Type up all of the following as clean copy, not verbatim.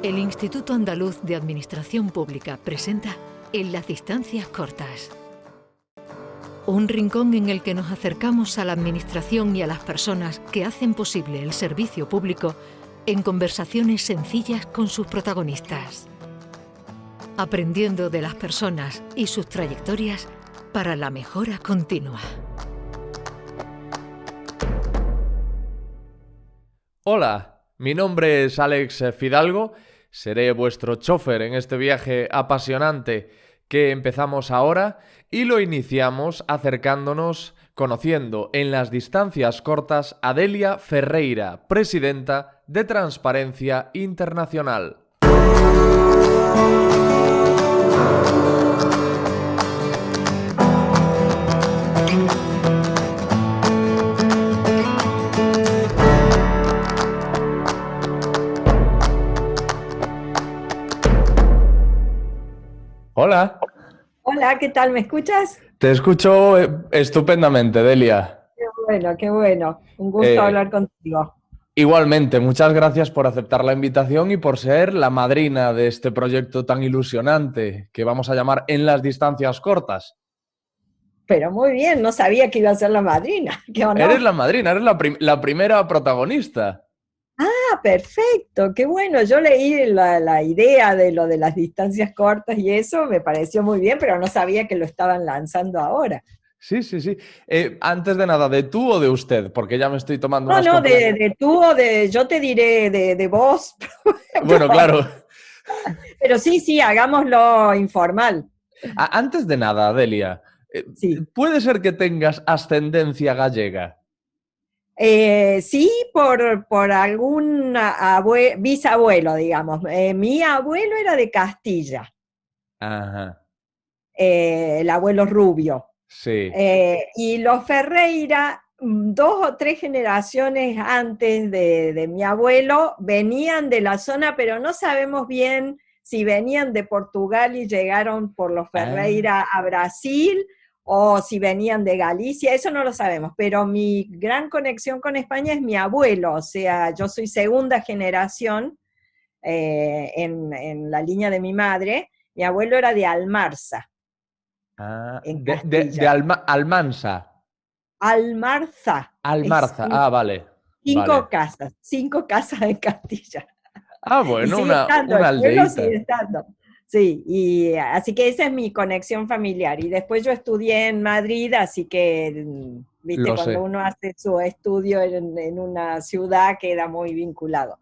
El Instituto Andaluz de Administración Pública presenta En las distancias cortas. Un rincón en el que nos acercamos a la administración y a las personas que hacen posible el servicio público en conversaciones sencillas con sus protagonistas. Aprendiendo de las personas y sus trayectorias para la mejora continua. Hola, mi nombre es Alex Fidalgo, seré vuestro chofer en este viaje apasionante que empezamos ahora y lo iniciamos acercándonos, conociendo en las distancias cortas a Delia Ferreira, presidenta de Transparencia Internacional. Hola. Hola, ¿qué tal? ¿Me escuchas? Te escucho estupendamente, Delia. Qué bueno, qué bueno. Un gusto hablar contigo. Igualmente, muchas gracias por aceptar la invitación y por ser la madrina de este proyecto tan ilusionante que vamos a llamar En las distancias cortas. Pero muy bien, no sabía que iba a ser la madrina. ¡Qué honor! Eres la madrina, eres la primera protagonista. Ah, perfecto, qué bueno. Yo leí la idea de lo de las distancias cortas y eso me pareció muy bien, pero no sabía que lo estaban lanzando ahora. Sí. Antes de nada, ¿de tú o de usted? Porque ya me estoy tomando unas No, confianzas. de tú o de, yo te diré de vos. Bueno, claro. Pero sí, hagámoslo informal. Antes de nada, Delia, Sí. ¿puede ser que tengas ascendencia gallega? Sí, por algún bisabuelo, digamos. Mi abuelo era de Castilla, Ajá, el abuelo Rubio. sí. Y los Ferreira, 2 o 3 generaciones antes de mi abuelo, venían de la zona, pero no sabemos bien si venían de Portugal y llegaron por los Ah, Ferreira a Brasil o si venían de Galicia, eso no lo sabemos, pero mi gran conexión con España es mi abuelo, o sea, yo soy segunda generación en la línea de mi madre. Mi abuelo era de Almarza, en de Castilla. Almansa. Almarza. Es Almarza, vale, vale. 5 casas en Castilla. Y Bueno, sigue estando, una el pueblo aldeíta. sigue estando. Sí, y así que esa es mi conexión familiar. Y después yo estudié en Madrid, así que, viste, Lo cuando sé. uno hace su estudio en una ciudad queda muy vinculado.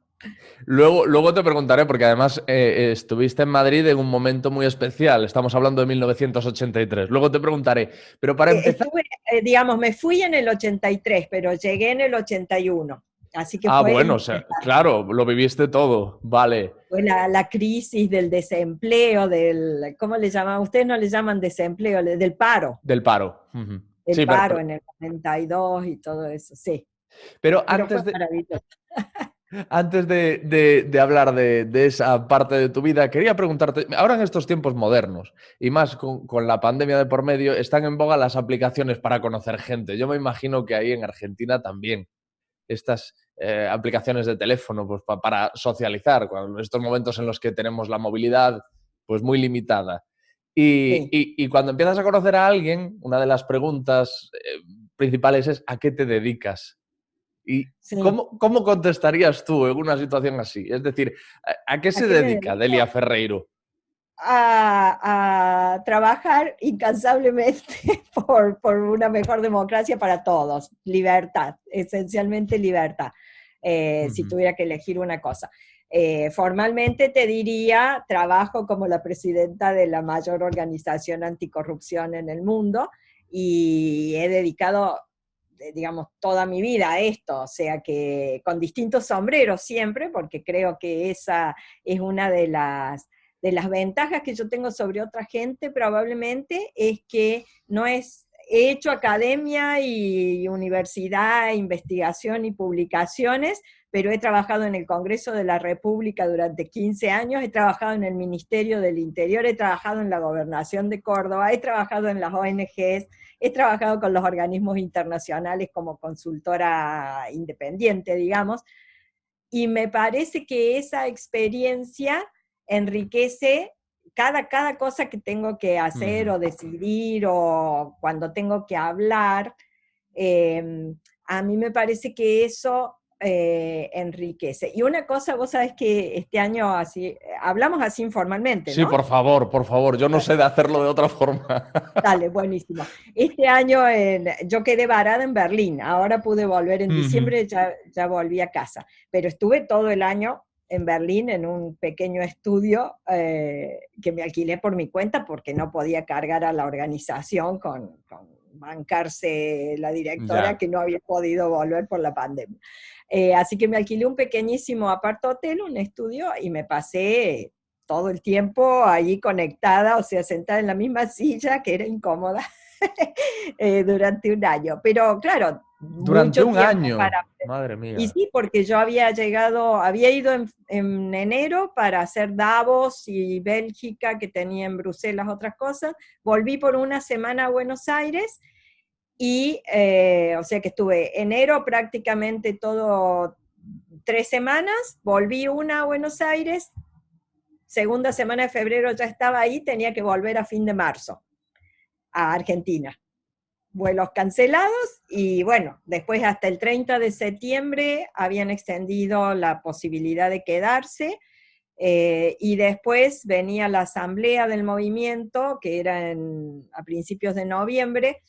Luego te preguntaré, porque además estuviste en Madrid en un momento muy especial. Estamos hablando de 1983. Luego te preguntaré. Pero para empezar. Estuve, digamos, me fui en el 83, pero llegué en el 81. Así que fue Bueno, o sea, claro, lo viviste todo. Vale. fue la crisis del desempleo, ¿cómo le llaman? Ustedes no le llaman desempleo, del paro, Del paro. Ujú. el Sí, paro en el 92 y todo eso, sí. pero Pero fue maravilloso. antes de hablar de esa parte de tu vida, quería preguntarte, ahora en estos tiempos modernos, y más con la pandemia de por medio, están en boga las aplicaciones para conocer gente. Yo me imagino que ahí en Argentina también estas aplicaciones de teléfono pues, para socializar, en estos momentos en los que tenemos la movilidad pues, muy limitada. Sí. Y cuando empiezas a conocer a alguien, una de las preguntas principales es ¿a qué te dedicas? ¿Y Sí. cómo contestarías tú en una situación así? Es decir, ¿a qué ¿A se qué me dedica Delia dedico? Ferreiro? A trabajar incansablemente por una mejor democracia para todos. Libertad, esencialmente libertad, si Ujú. tuviera que elegir una cosa. Formalmente te diría, trabajo como la presidenta de la mayor organización anticorrupción en el mundo y he dedicado, digamos, toda mi vida a esto, o sea que con distintos sombreros siempre, porque creo que esa es una de las ventajas que yo tengo sobre otra gente probablemente, es que no es, he hecho academia y universidad, investigación y publicaciones, pero he trabajado en el Congreso de la República durante 15 años, he trabajado en el Ministerio del Interior, he trabajado en la Gobernación de Córdoba, he trabajado en las ONGs, he trabajado con los organismos internacionales como consultora independiente, digamos, y me parece que esa experiencia enriquece cada cosa que tengo que hacer o decidir o cuando tengo que hablar. A mí me parece que eso enriquece. Y una cosa, vos sabés que este año así, hablamos así informalmente, Sí, ¿no? por favor, yo no sé de hacerlo de otra forma. Dale, buenísimo. Este año yo quedé varada en Berlín, ahora pude volver en diciembre, ya volví a casa, pero estuve todo el año en Berlín en un pequeño estudio que me alquilé por mi cuenta porque no podía cargar a la organización con bancarse la directora Ya. que no había podido volver por la pandemia. Así que me alquilé un pequeñísimo apart hotel, un estudio, y me pasé todo el tiempo allí conectada, o sea, sentada en la misma silla, que era incómoda, durante un año. Pero claro, Durante mucho un tiempo año. para... Madre Y mía. sí, porque yo había ido en enero para hacer Davos y Bélgica, que tenía en Bruselas otras cosas. Volví por una semana a Buenos Aires y, o sea que estuve enero prácticamente todo 3 semanas, volví una a Buenos Aires, segunda semana de febrero ya estaba ahí, tenía que volver a fin de marzo a Argentina. Vuelos cancelados y bueno, después hasta el 30 de septiembre habían extendido la posibilidad de quedarse y después venía la asamblea del movimiento, que era a principios de noviembre,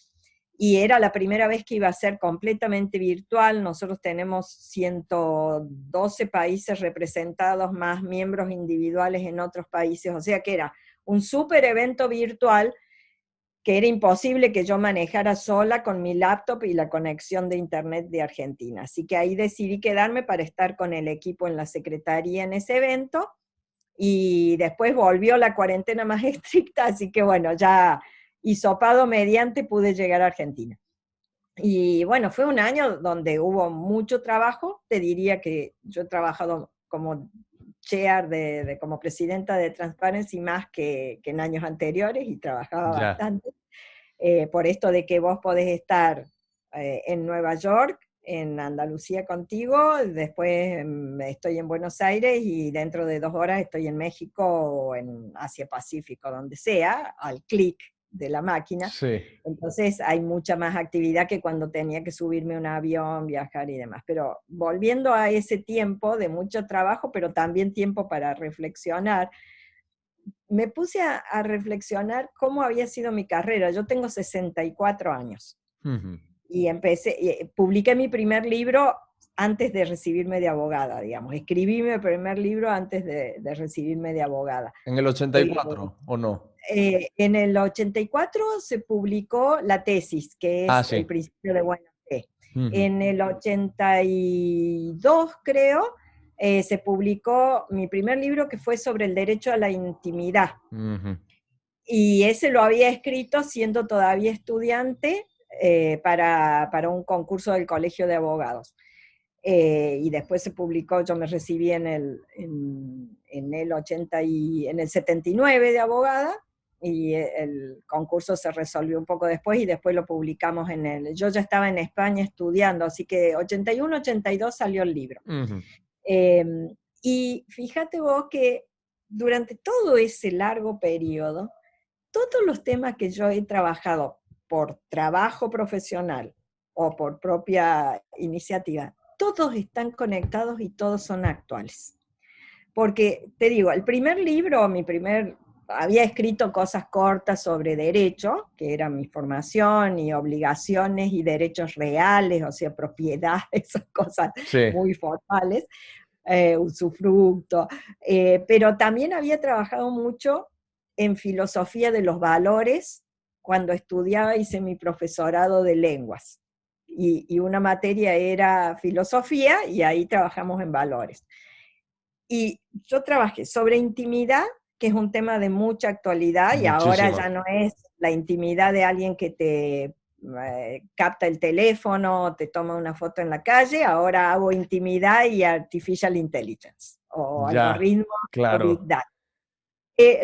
y era la primera vez que iba a ser completamente virtual. Nosotros tenemos 112 países representados, más miembros individuales en otros países, o sea que era un súper evento virtual que era imposible que yo manejara sola con mi laptop y la conexión de internet de Argentina. Así que ahí decidí quedarme para estar con el equipo en la secretaría en ese evento, y después volvió la cuarentena más estricta, así que bueno, ya hisopado mediante pude llegar a Argentina. Y bueno, fue un año donde hubo mucho trabajo. Te diría que yo he trabajado como chair, como presidenta de Transparency más que en años anteriores, y trabajaba Ya. bastante. Por esto de que vos podés estar en Nueva York, en Andalucía contigo, después estoy en Buenos Aires y dentro de 2 horas estoy en México o en Asia Pacífico, donde sea, al clic de la máquina. Sí. Entonces hay mucha más actividad que cuando tenía que subirme a un avión, viajar y demás. Pero volviendo a ese tiempo de mucho trabajo, pero también tiempo para reflexionar, me puse a reflexionar cómo había sido mi carrera. Yo tengo 64 años y publiqué mi primer libro antes de recibirme de abogada, digamos. Escribí mi primer libro antes de recibirme de abogada. ¿En el Eh, 84 o no? en el 84 se publicó la tesis, que Ah, es sí. el principio de buena fe. En el 82, creo, se publicó mi primer libro, que fue sobre el derecho a la intimidad. Y ese lo había escrito siendo todavía estudiante para un concurso del Colegio de Abogados. Y después se publicó, yo me recibí en el 79 de abogada, y el concurso se resolvió un poco después y después lo publicamos yo ya estaba en España estudiando, así que 81, 82 salió el libro. Eh, y fíjate vos que durante todo ese largo periodo, todos los temas que yo he trabajado por trabajo profesional o por propia iniciativa, todos están conectados y todos son actuales. Porque, te digo, el primer libro, había escrito cosas cortas sobre derecho, que era mi formación, y obligaciones y derechos reales, o sea, propiedad, esas cosas Sí. muy formales, usufructo, pero también había trabajado mucho en filosofía de los valores cuando estudiaba, hice mi profesorado de lenguas, y una materia era filosofía, y ahí trabajamos en valores. Y yo trabajé sobre intimidad, que es un tema de mucha actualidad, y ahora Muchísima. ya no es la intimidad de alguien que te capta el teléfono, te toma una foto en la calle. Ahora hago intimidad y artificial intelligence, o Ya, algoritmos o big claro. data.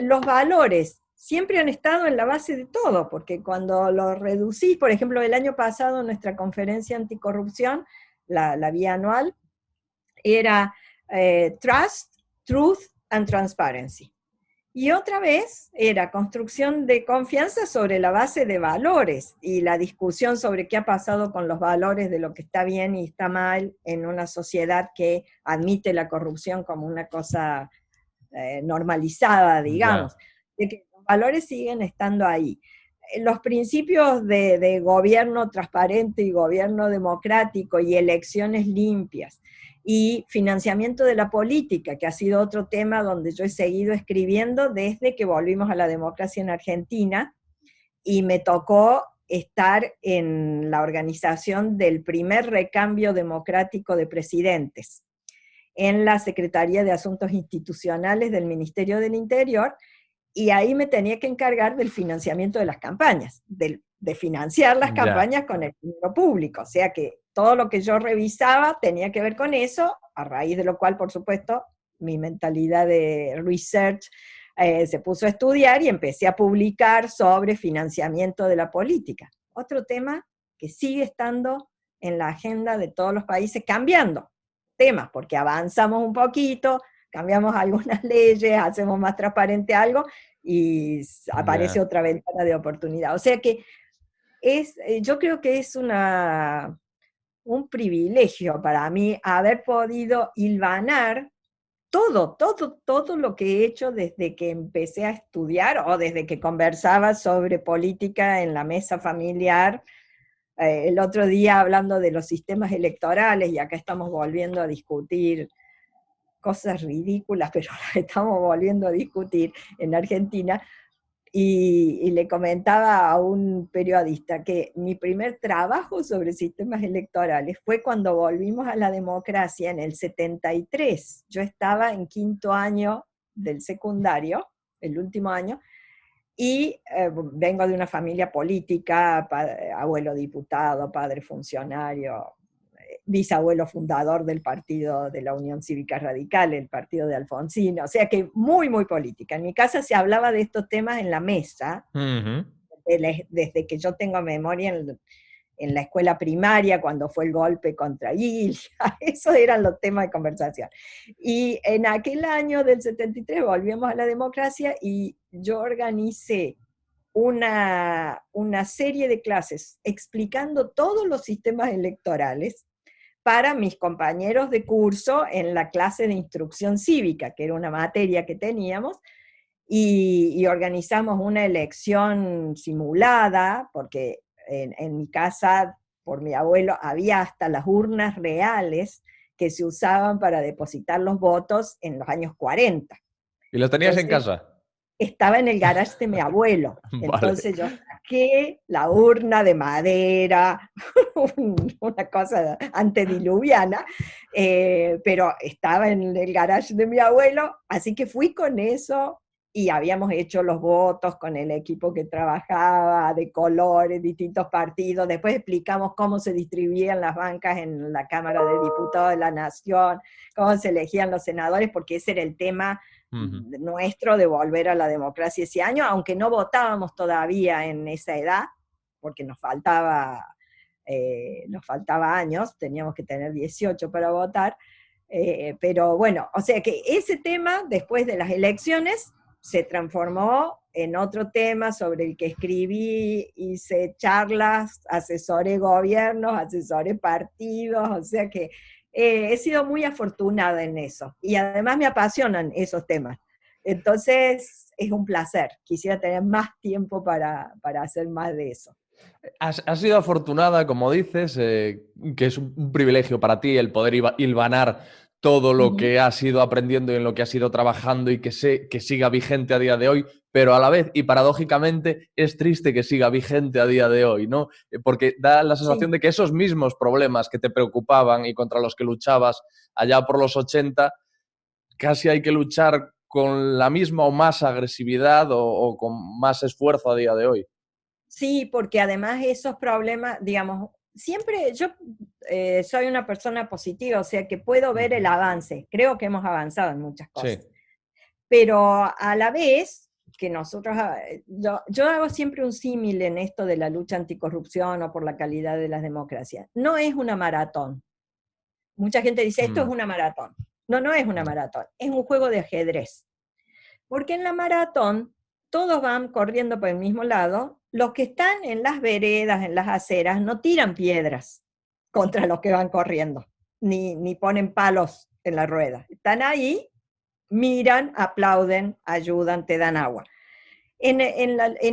Los valores siempre han estado en la base de todo, porque cuando los reducís, por ejemplo, el año pasado nuestra conferencia anticorrupción, la bianual, era Trust, Truth and Transparency. Y otra vez era construcción de confianza sobre la base de valores y la discusión sobre qué ha pasado con los valores de lo que está bien y está mal en una sociedad que admite la corrupción como una cosa normalizada, digamos. De que los valores siguen estando ahí. Los principios de gobierno transparente y gobierno democrático y elecciones limpias y financiamiento de la política, que ha sido otro tema donde yo he seguido escribiendo desde que volvimos a la democracia en Argentina, y me tocó estar en la organización del primer recambio democrático de presidentes en la Secretaría de Asuntos Institucionales del Ministerio del Interior, y ahí me tenía que encargar del financiamiento de las campañas, de financiar las campañas con el dinero público, o sea que todo lo que yo revisaba tenía que ver con eso, a raíz de lo cual, por supuesto, mi mentalidad de research se puso a estudiar y empecé a publicar sobre financiamiento de la política. Otro tema que sigue estando en la agenda de todos los países, cambiando temas, porque avanzamos un poquito, cambiamos algunas leyes, hacemos más transparente algo y aparece otra ventana de oportunidad. O sea que yo creo que es un privilegio para mí haber podido hilvanar todo lo que he hecho desde que empecé a estudiar o desde que conversaba sobre política en la mesa familiar. El otro día hablando de los sistemas electorales, y acá estamos volviendo a discutir cosas ridículas, pero las estamos volviendo a discutir en Argentina, y le comentaba a un periodista que mi primer trabajo sobre sistemas electorales fue cuando volvimos a la democracia en el 73. Yo estaba en 5º año del secundario, el último año, y vengo de una familia política, abuelo diputado, padre funcionario, bisabuelo fundador del partido de la Unión Cívica Radical, el partido de Alfonsín, o sea que muy, muy política. En mi casa se hablaba de estos temas en la mesa, desde que yo tengo memoria en la escuela primaria, cuando fue el golpe contra Ilia, esos eran los temas de conversación. Y en aquel año del 73 volvíamos a la democracia y yo organicé una serie de clases explicando todos los sistemas electorales para mis compañeros de curso en la clase de instrucción cívica, que era una materia que teníamos, y organizamos una elección simulada, porque en mi casa, por mi abuelo, había hasta las urnas reales que se usaban para depositar los votos en los años 40. ¿Y lo tenías en casa? Estaba en el garage de mi abuelo. Entonces yo saqué la urna de madera, una cosa antediluviana, pero estaba en el garage de mi abuelo, así que fui con eso y habíamos hecho los votos con el equipo que trabajaba, de colores, distintos partidos. Después explicamos cómo se distribuían las bancas en la Cámara de Diputados de la Nación, cómo se elegían los senadores, porque ese era el tema nuestro de volver a la democracia ese año, aunque no votábamos todavía en esa edad, porque nos faltaba años, teníamos que tener 18 para votar, pero bueno, o sea que ese tema, después de las elecciones, se transformó en otro tema sobre el que escribí, hice charlas, asesoré gobiernos, asesoré partidos, o sea que he sido muy afortunada en eso, y además me apasionan esos temas, entonces es un placer, quisiera tener más tiempo para hacer más de eso. Has sido afortunada, como dices, que es un privilegio para ti el poder hilvanar todo lo que has ido aprendiendo y en lo que has ido trabajando y que siga vigente a día de hoy, pero a la vez y paradójicamente es triste que siga vigente a día de hoy, ¿no? Porque da la sensación de que esos mismos problemas que te preocupaban y contra los que luchabas allá por los 80, casi hay que luchar con la misma o más agresividad o con más esfuerzo a día de hoy. Sí, porque además esos problemas, digamos, siempre yo soy una persona positiva, o sea que puedo ver el avance, creo que hemos avanzado en muchas cosas, pero a la vez que nosotros, yo hago siempre un símil en esto de la lucha anticorrupción o por la calidad de las democracias, no es una maratón, mucha gente dice esto es una maratón, No es una maratón, es un juego de ajedrez. Porque en la maratón todos van corriendo por el mismo lado, los que están en las veredas, en las aceras, no tiran piedras contra los que van corriendo, ni ponen palos en la rueda. Están ahí, miran, aplauden, ayudan, te dan agua. En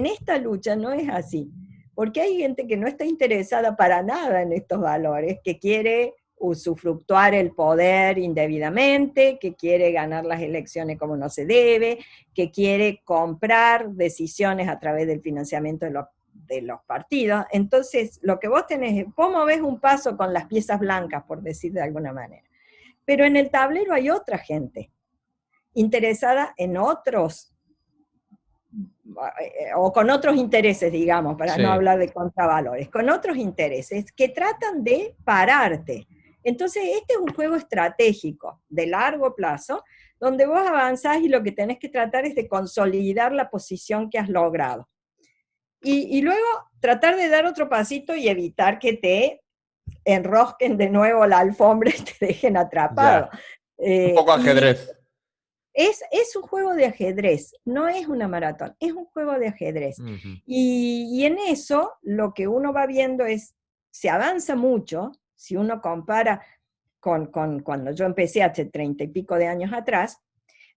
esta lucha no es así, porque hay gente que no está interesada para nada en estos valores, que quiere usufructuar el poder indebidamente, que quiere ganar las elecciones como no se debe, que quiere comprar decisiones a través del financiamiento de los partidos. Entonces, lo que vos tenés es, vos movés un paso con las piezas blancas, por decir de alguna manera. Pero en el tablero hay otra gente interesada en otros, o con otros intereses, digamos, para no hablar de contravalores, con otros intereses que tratan de pararte. Entonces, este es un juego estratégico de largo plazo, donde vos avanzás y lo que tenés que tratar es de consolidar la posición que has logrado. Y luego tratar de dar otro pasito y evitar que te enrosquen de nuevo la alfombra y te dejen atrapado. Un poco ajedrez. Es un juego de ajedrez, no es una maratón, es un juego de ajedrez. Y en eso lo que uno va viendo es, se avanza mucho, si uno compara con cuando yo empecé hace 30 y pico de años atrás,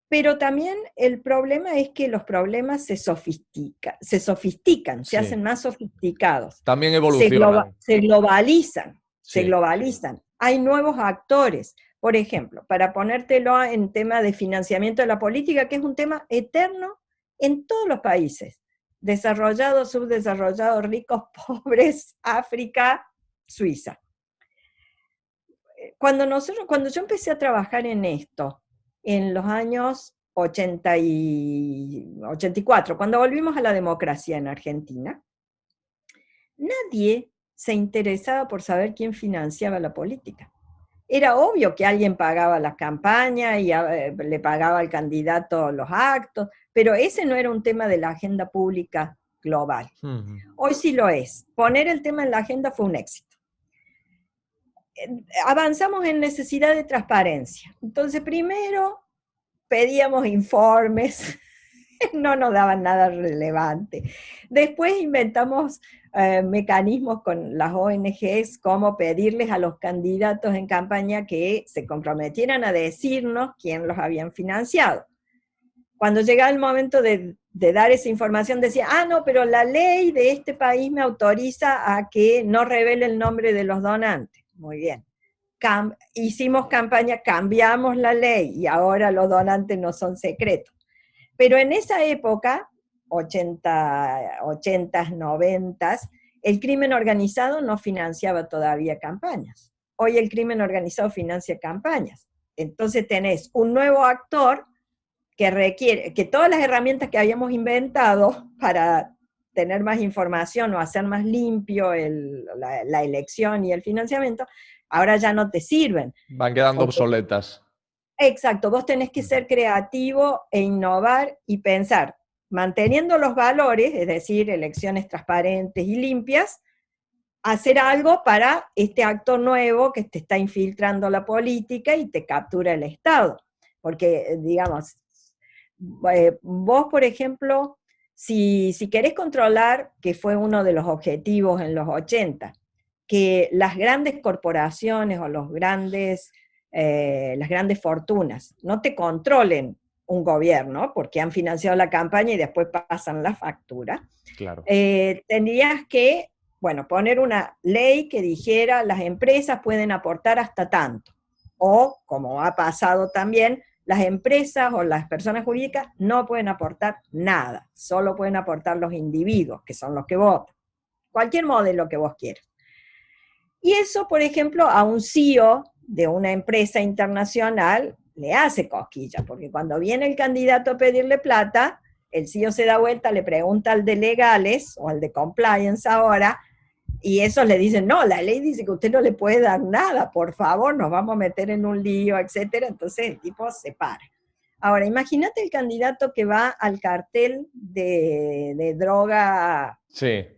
pero también el problema es que los problemas se sofistican, se hacen más sofisticados. También evolucionan. Se globalizan. Hay nuevos actores. Por ejemplo, para ponértelo en tema de financiamiento de la política, que es un tema eterno en todos los países, desarrollados, subdesarrollados, ricos, pobres, África, Suiza. Cuando yo empecé a trabajar en esto, en los años 84, cuando volvimos a la democracia en Argentina, nadie se interesaba por saber quién financiaba la política. Era obvio que alguien pagaba las campañas y le pagaba al candidato los actos, pero ese no era un tema de la agenda pública global. Hoy sí lo es. Poner el tema en la agenda fue un éxito. Avanzamos en necesidad de transparencia. Entonces, primero pedíamos informes, no nos daban nada relevante. Después inventamos mecanismos con las ONGs, como pedirles a los candidatos en campaña que se comprometieran a decirnos quién los habían financiado. Cuando llegaba el momento de dar esa información, decía, no, pero la ley de este país me autoriza a que no revele el nombre de los donantes. Muy bien. Hicimos campaña, cambiamos la ley y ahora los donantes no son secretos. Pero en esa época, 80s, 90s, el crimen organizado no financiaba todavía campañas. Hoy el crimen organizado financia campañas. Entonces tenés un nuevo actor que requiere que todas las herramientas que habíamos inventado para tener más información o hacer más limpio la elección y el financiamiento, ahora ya no te sirven. Van quedando obsoletas. Exacto, vos tenés que ser creativo e innovar y pensar, manteniendo los valores, es decir, elecciones transparentes y limpias, hacer algo para este actor nuevo que te está infiltrando la política y te captura el Estado. Porque, digamos, vos, por ejemplo, si querés controlar, que fue uno de los objetivos en los 80, que las grandes corporaciones o las grandes fortunas no te controlen un gobierno, porque han financiado la campaña y después pasan la factura, claro. Tendrías que, poner una ley que dijera las empresas pueden aportar hasta tanto, o, como ha pasado también, las empresas o las personas jurídicas no pueden aportar nada, solo pueden aportar los individuos, que son los que votan. Cualquier modelo que vos quieras. Y eso, por ejemplo, a un CEO de una empresa internacional le hace cosquilla, porque cuando viene el candidato a pedirle plata, el CEO se da vuelta, le pregunta al de legales, o al de compliance ahora, y esos le dicen, no, la ley dice que usted no le puede dar nada, por favor, nos vamos a meter en un lío, etcétera. Entonces el tipo se para. Ahora, imagínate el candidato que va al cartel de droga X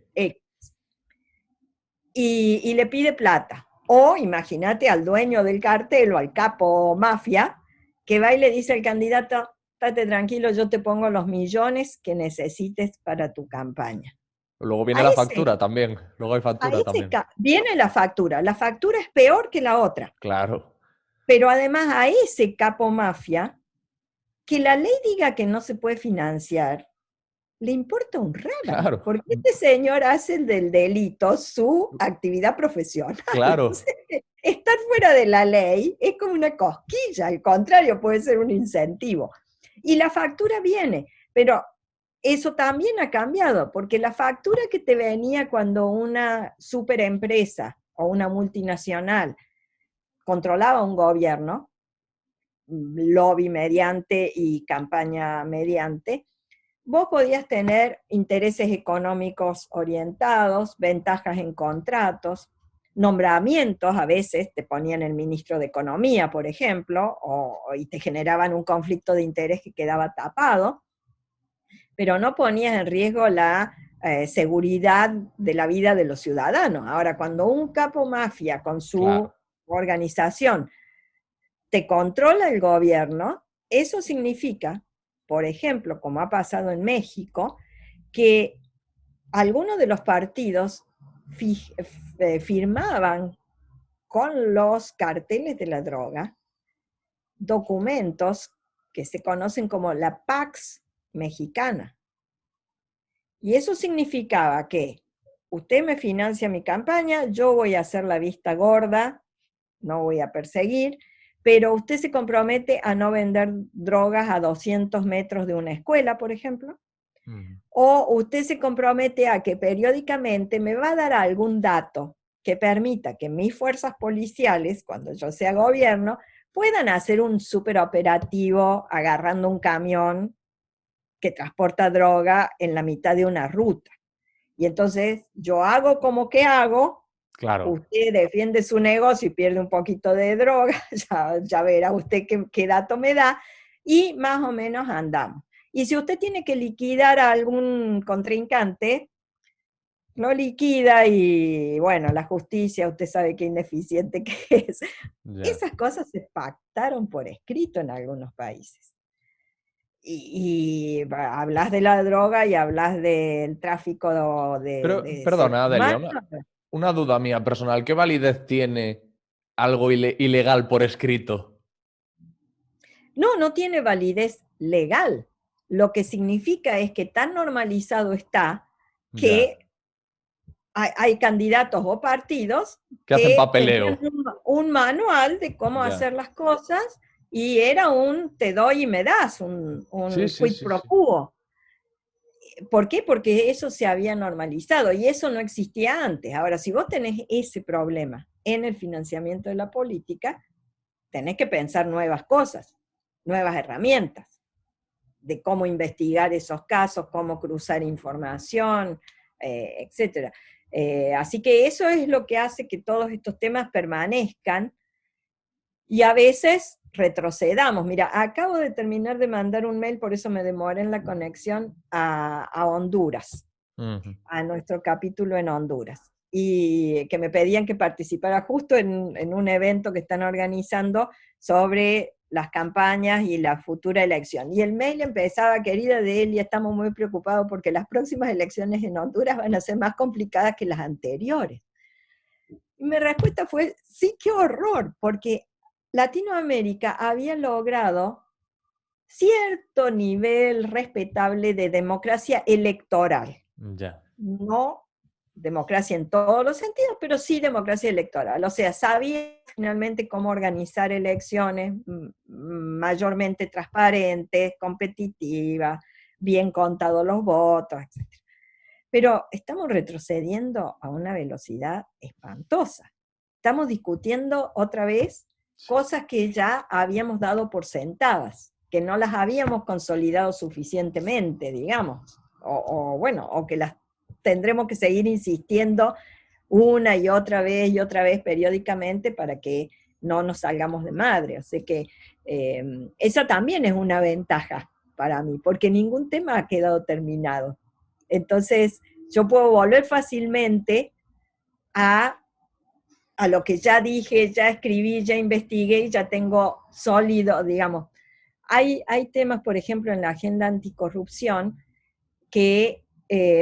y le pide plata. O imagínate al dueño del cartel o al capo mafia que va y le dice al candidato, estate tranquilo, yo te pongo los millones que necesites para tu campaña. Luego viene A la ese, factura también. Luego hay a factura ese también. viene la factura es peor que la otra, Claro, pero además a ese capo mafia, que la ley diga que no se puede financiar, le importa un rábano, claro, porque este señor hace del delito su actividad profesional. O claro. sea, estar fuera de la ley es como una cosquilla, al contrario, puede ser un incentivo. Y la factura viene, pero eso también ha cambiado, porque la factura que te venía cuando una superempresa o una multinacional controlaba un gobierno, lobby mediante y campaña mediante, vos podías tener intereses económicos orientados, ventajas en contratos, nombramientos, a veces te ponían el ministro de Economía, por ejemplo, y te generaban un conflicto de interés que quedaba tapado, pero no ponías en riesgo la seguridad de la vida de los ciudadanos. Ahora, cuando un capo mafia con su Claro, organización te controla el gobierno, eso significa, por ejemplo, como ha pasado en México, que algunos de los partidos firmaban con los carteles de la droga documentos que se conocen como la Pax Mexicana. Y eso significaba que usted me financia mi campaña, yo voy a hacer la vista gorda, no voy a perseguir, pero usted se compromete a no vender drogas a 200 metros de una escuela, por ejemplo, o usted se compromete a que periódicamente me va a dar algún dato que permita que mis fuerzas policiales, cuando yo sea gobierno, puedan hacer un superoperativo agarrando un camión que transporta droga en la mitad de una ruta. Y entonces yo hago como que hago, claro. usted defiende su negocio y pierde un poquito de droga, ya verá usted qué dato me da, y más o menos andamos. Y si usted tiene que liquidar a algún contrincante, lo liquida y bueno, la justicia, usted sabe qué ineficiente que es. Ya. Esas cosas se pactaron por escrito en algunos países. Y hablas de la droga y hablas del tráfico Pero, de seres perdona, Adelia, humanos. una duda mía personal. ¿Qué validez tiene algo ilegal por escrito? No, no tiene validez legal. Lo que significa es que tan normalizado está Ya. que hay candidatos o partidos ¿Qué hacen que tenían papeleo? un manual de cómo Ya. hacer las cosas y era un te doy y me das, Sí, un sí, quid sí, pro sí. quo. ¿Por qué? Porque eso se había normalizado y eso no existía antes. Ahora, si vos tenés ese problema en el financiamiento de la política, tenés que pensar nuevas cosas, nuevas herramientas de cómo investigar esos casos, cómo cruzar información, etc. Así que eso es lo que hace que todos estos temas permanezcan y a veces retrocedamos. Mira, acabo de terminar de mandar un mail, por eso me demoré en la conexión a Honduras, a nuestro capítulo en Honduras, y que me pedían que participara justo en un evento que están organizando sobre las campañas y la futura elección. Y el mail empezaba, querida Delia, estamos muy preocupados porque las próximas elecciones en Honduras van a ser más complicadas que las anteriores. Y mi respuesta fue, sí, qué horror, porque Latinoamérica había logrado cierto nivel respetable de democracia electoral. Ya. No democracia en todos los sentidos, pero sí democracia electoral. O sea, sabía finalmente cómo organizar elecciones mayormente transparentes, competitivas, bien contados los votos, etc. Pero estamos retrocediendo a una velocidad espantosa. Estamos discutiendo otra vez cosas que ya habíamos dado por sentadas, que no las habíamos consolidado suficientemente, digamos, o que las tendremos que seguir insistiendo una y otra vez periódicamente para que no nos salgamos de madre. O sea que esa también es una ventaja para mí, porque ningún tema ha quedado terminado. Entonces, yo puedo volver fácilmente a lo que ya dije, ya escribí, ya investigué y ya tengo sólido, digamos, Hay temas, por ejemplo, en la agenda anticorrupción que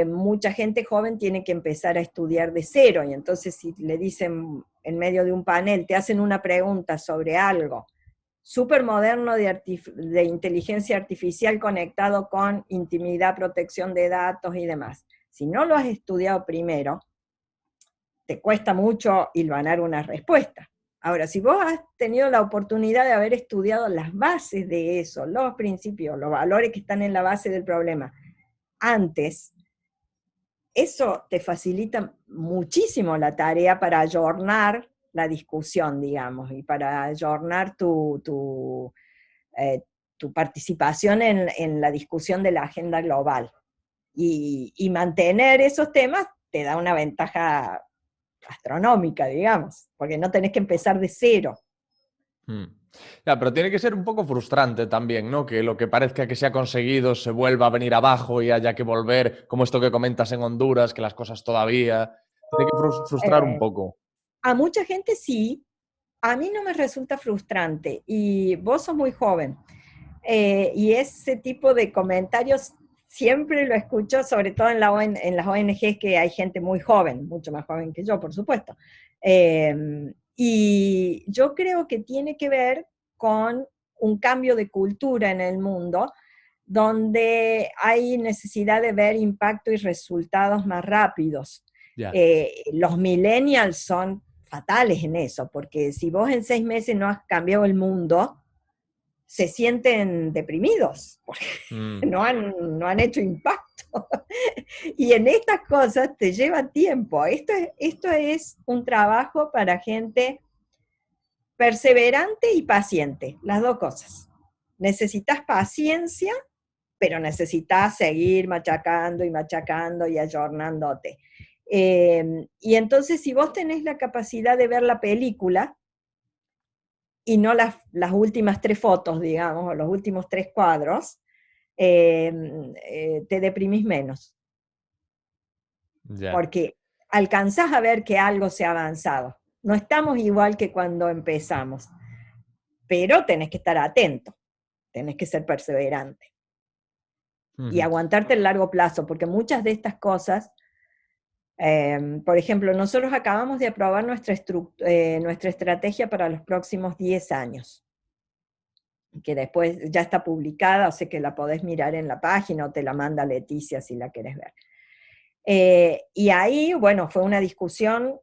mucha gente joven tiene que empezar a estudiar de cero, y entonces si le dicen en medio de un panel, te hacen una pregunta sobre algo súper moderno de inteligencia artificial conectado con intimidad, protección de datos y demás. Si no lo has estudiado primero, te cuesta mucho hilvanar una respuesta. Ahora, si vos has tenido la oportunidad de haber estudiado las bases de eso, los principios, los valores que están en la base del problema, antes, eso te facilita muchísimo la tarea para ayornar la discusión, digamos, y para ayornar tu participación en la discusión de la agenda global. Y mantener esos temas te da una ventaja astronómica, digamos, porque no tenés que empezar de cero. Ya, pero tiene que ser un poco frustrante también, ¿no? Que lo que parezca que se ha conseguido se vuelva a venir abajo y haya que volver, como esto que comentas en Honduras, que las cosas todavía... Tiene que frustrar un poco. A mucha gente sí, a mí no me resulta frustrante, y vos sos muy joven, y ese tipo de comentarios siempre lo escucho, sobre todo en las ONGs, que hay gente muy joven, mucho más joven que yo, por supuesto. Y yo creo que tiene que ver con un cambio de cultura en el mundo, donde hay necesidad de ver impacto y resultados más rápidos. Ya. Los millennials son fatales en eso, porque si vos en 6 meses no has cambiado el mundo, se sienten deprimidos, porque no han hecho impacto. Y en estas cosas te lleva tiempo. Esto es un trabajo para gente perseverante y paciente, las dos cosas. Necesitas paciencia, pero necesitas seguir machacando y machacando y ayornándote. Y entonces, si vos tenés la capacidad de ver la película, y no las últimas 3 fotos, digamos, o los últimos 3 cuadros, te deprimís menos. Ya. Porque alcanzás a ver que algo se ha avanzado. No estamos igual que cuando empezamos, pero tenés que estar atento, tenés que ser perseverante. Y aguantarte el largo plazo, porque muchas de estas cosas, por ejemplo, nosotros acabamos de aprobar nuestra estrategia para los próximos 10 años, que después ya está publicada, o sea que la podés mirar en la página, o te la manda Leticia si la querés ver. Y ahí, bueno, fue una discusión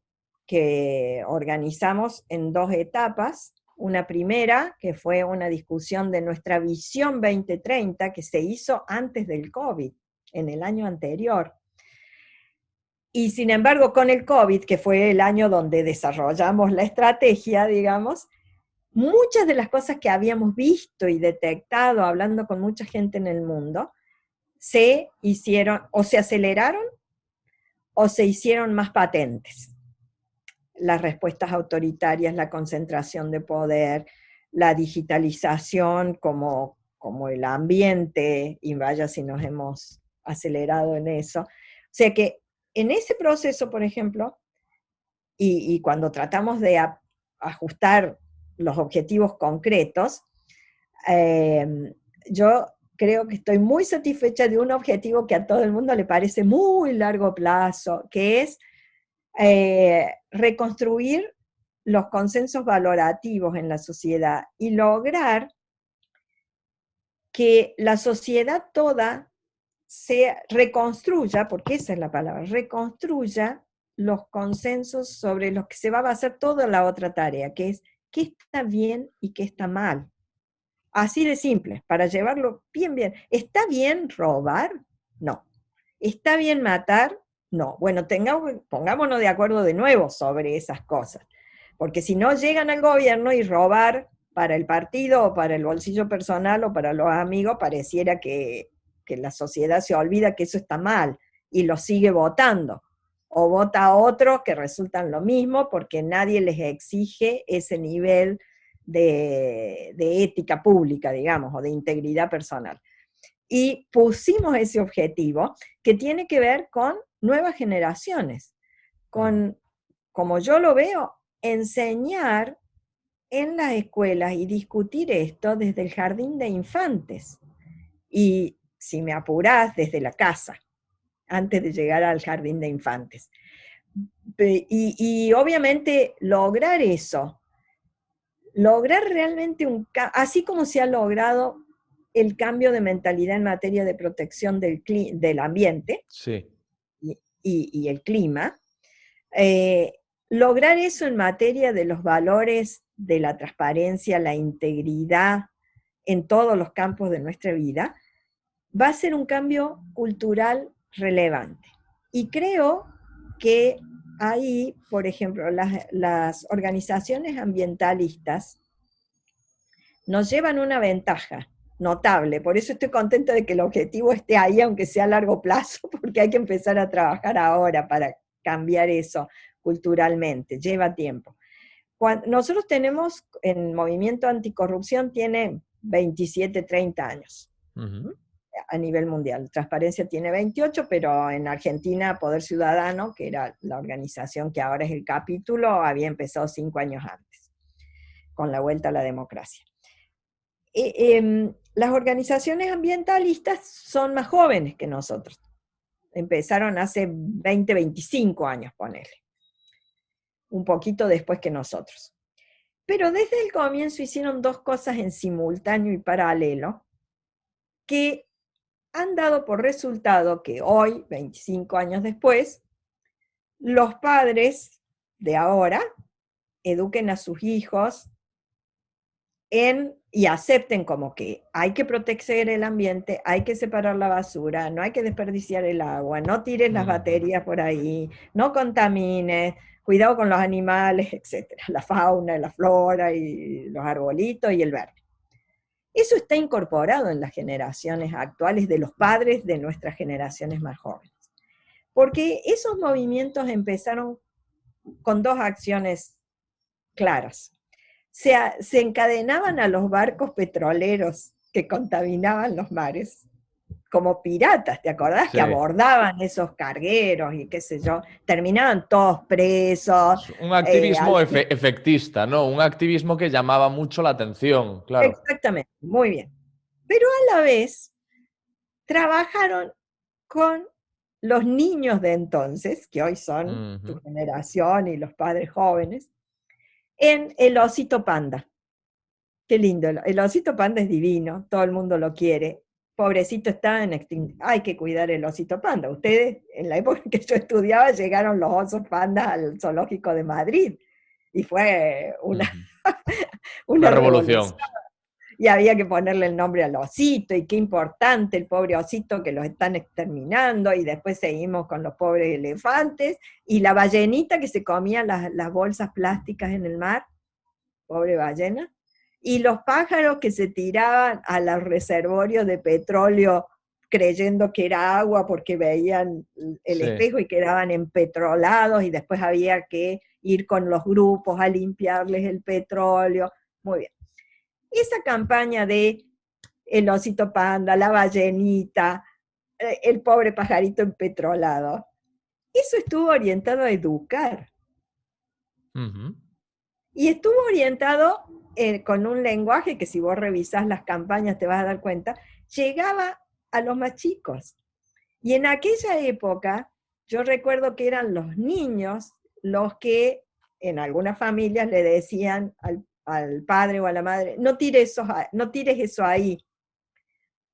que organizamos en 2 etapas. Una primera, que fue una discusión de nuestra visión 2030, que se hizo antes del COVID, en el año anterior. Y sin embargo, con el COVID, que fue el año donde desarrollamos la estrategia, digamos, muchas de las cosas que habíamos visto y detectado hablando con mucha gente en el mundo, se hicieron, o se aceleraron, o se hicieron más patentes. Las respuestas autoritarias, la concentración de poder, la digitalización como el ambiente, y vaya si nos hemos acelerado en eso. O sea que en ese proceso, por ejemplo, y cuando tratamos de ajustar los objetivos concretos, yo creo que estoy muy satisfecha de un objetivo que a todo el mundo le parece muy largo plazo, que es reconstruir los consensos valorativos en la sociedad y lograr que la sociedad toda se reconstruya, porque esa es la palabra, reconstruya los consensos sobre los que se va a basar toda la otra tarea, que es qué está bien y qué está mal. Así de simple, para llevarlo bien. ¿Está bien robar? No. ¿Está bien matar? No. Bueno, pongámonos de acuerdo de nuevo sobre esas cosas, porque si no llegan al gobierno y robar para el partido o para el bolsillo personal o para los amigos, pareciera que la sociedad se olvida que eso está mal y lo sigue votando, o vota a otros que resultan lo mismo porque nadie les exige ese nivel de ética pública, digamos, o de integridad personal. Y pusimos ese objetivo que tiene que ver con nuevas generaciones, con, como yo lo veo, enseñar en las escuelas y discutir esto desde el jardín de infantes. Y si me apurás, desde la casa, antes de llegar al jardín de infantes. Y obviamente lograr eso, lograr realmente así como se ha logrado el cambio de mentalidad en materia de protección del ambiente Sí. y el clima, lograr eso en materia de los valores de la transparencia, la integridad en todos los campos de nuestra vida, va a ser un cambio cultural relevante. Y creo que ahí, por ejemplo, las organizaciones ambientalistas nos llevan una ventaja notable. Por eso estoy contenta de que el objetivo esté ahí, aunque sea a largo plazo, porque hay que empezar a trabajar ahora para cambiar eso culturalmente. Lleva tiempo. Nosotros tenemos, en Movimiento Anticorrupción, tiene 27, 30 años. Uh-huh. A nivel mundial. Transparencia tiene 28, pero en Argentina Poder Ciudadano, que era la organización que ahora es el capítulo, había empezado 5 años antes, con la vuelta a la democracia. Las organizaciones ambientalistas son más jóvenes que nosotros. Empezaron hace 20, 25 años, ponele. Un poquito después que nosotros. Pero desde el comienzo hicieron dos cosas en simultáneo y paralelo que han dado por resultado que hoy, 25 años después, los padres de ahora eduquen a sus hijos y acepten como que hay que proteger el ambiente, hay que separar la basura, no hay que desperdiciar el agua, no tires las baterías por ahí, no contamines, cuidado con los animales, etcétera, la fauna, la flora y los arbolitos y el verde. Eso está incorporado en las generaciones actuales de los padres de nuestras generaciones más jóvenes. Porque esos movimientos empezaron con dos acciones claras. Se encadenaban a los barcos petroleros que contaminaban los mares, como piratas, ¿te acordás? Sí. Que abordaban esos cargueros y qué sé yo, terminaban todos presos. Un activismo efectista, ¿no? Un activismo que llamaba mucho la atención, claro. Exactamente, muy bien. Pero a la vez trabajaron con los niños de entonces, que hoy son tu generación y los padres jóvenes, en el osito panda. Qué lindo, el osito panda es divino, todo el mundo lo quiere. Pobrecito está en extinción, hay que cuidar el osito panda. Ustedes, en la época en que yo estudiaba, llegaron los osos pandas al zoológico de Madrid, y fue una revolución. Y había que ponerle el nombre al osito, y qué importante el pobre osito que los están exterminando, y después seguimos con los pobres elefantes, y la ballenita que se comía las bolsas plásticas en el mar, pobre ballena, y los pájaros que se tiraban a los reservorios de petróleo creyendo que era agua porque veían el espejo y quedaban empetrolados, y después había que ir con los grupos a limpiarles el petróleo. Muy bien. Esa campaña de el osito panda, la ballenita, el pobre pajarito empetrolado, eso estuvo orientado a educar. Y estuvo orientado con un lenguaje que, si vos revisás las campañas te vas a dar cuenta, llegaba a los más chicos. Y en aquella época, yo recuerdo que eran los niños los que en algunas familias le decían al padre o a la madre, no tires eso ahí,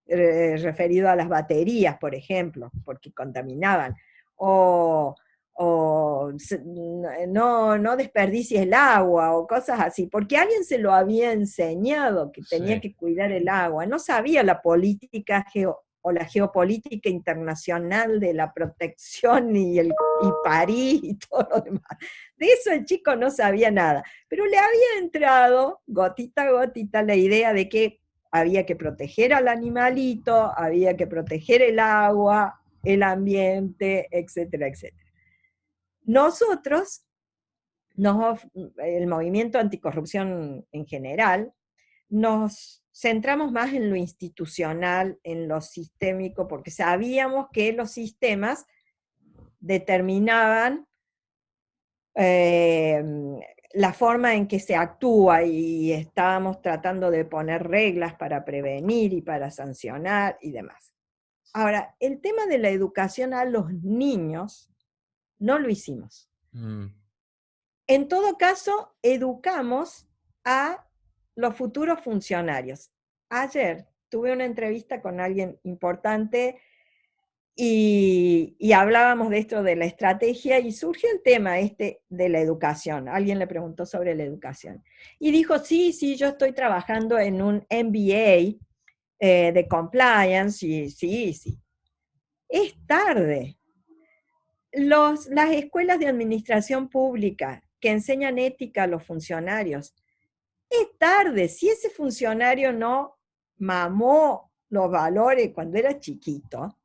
referido a las baterías, por ejemplo, porque contaminaban, o no desperdicies el agua, o cosas así, porque alguien se lo había enseñado que tenía que cuidar el agua, no sabía la política o la geopolítica internacional de la protección y París y todo lo demás. De eso el chico no sabía nada, pero le había entrado gotita a gotita la idea de que había que proteger al animalito, había que proteger el agua, el ambiente, etcétera, etcétera. Nosotros, el movimiento anticorrupción en general, nos centramos más en lo institucional, en lo sistémico, porque sabíamos que los sistemas determinaban la forma en que se actúa y estábamos tratando de poner reglas para prevenir y para sancionar y demás. Ahora, el tema de la educación a los niños no lo hicimos. En todo caso, educamos a los futuros funcionarios. Ayer tuve una entrevista con alguien importante y hablábamos de esto de la estrategia y surgió el tema de la educación. Alguien le preguntó sobre la educación. Y dijo, sí, yo estoy trabajando en un MBA de compliance, y sí. Es tarde. Las escuelas de administración pública que enseñan ética a los funcionarios, es tarde. Si ese funcionario no mamó los valores cuando era chiquito,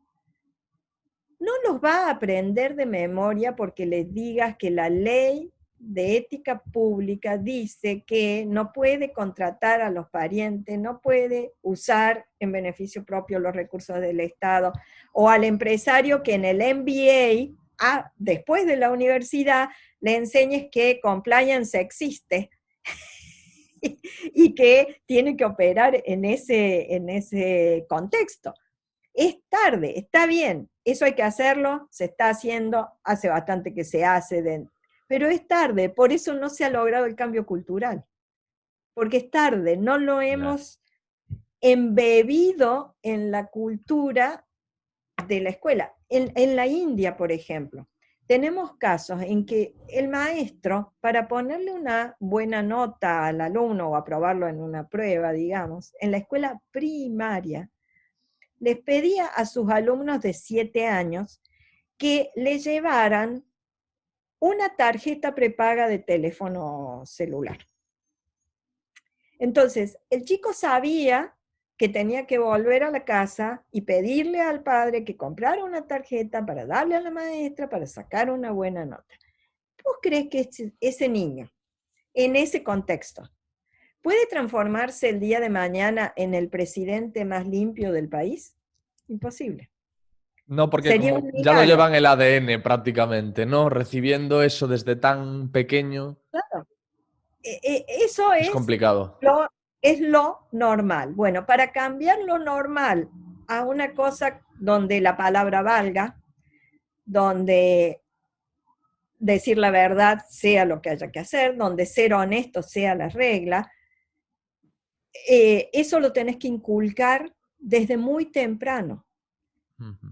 no los va a aprender de memoria porque les digas que la ley de ética pública dice que no puede contratar a los parientes, no puede usar en beneficio propio los recursos del Estado, o al empresario que en el MBA, después de la universidad, le enseñes que compliance existe y que tiene que operar en ese contexto. Es tarde, está bien, eso hay que hacerlo, se está haciendo, hace bastante que se hace, pero es tarde, por eso no se ha logrado el cambio cultural, porque es tarde, no lo hemos embebido en la cultura de la escuela. En la India, por ejemplo, tenemos casos en que el maestro, para ponerle una buena nota al alumno o aprobarlo en una prueba, digamos, en la escuela primaria, les pedía a sus alumnos de 7 años que le llevaran una tarjeta prepaga de teléfono celular. Entonces, el chico sabía que tenía que volver a la casa y pedirle al padre que comprara una tarjeta para darle a la maestra para sacar una buena nota. ¿Vos crees que ese niño, en ese contexto, puede transformarse el día de mañana en el presidente más limpio del país? Imposible. No, porque Sería como un ya lo milagro. llevan el ADN prácticamente, ¿no? Recibiendo eso desde tan pequeño Claro. Eso es complicado. es lo normal. Bueno, para cambiar lo normal a una cosa donde la palabra valga, donde decir la verdad sea lo que haya que hacer, donde ser honesto sea la regla, eso lo tenés que inculcar desde muy temprano.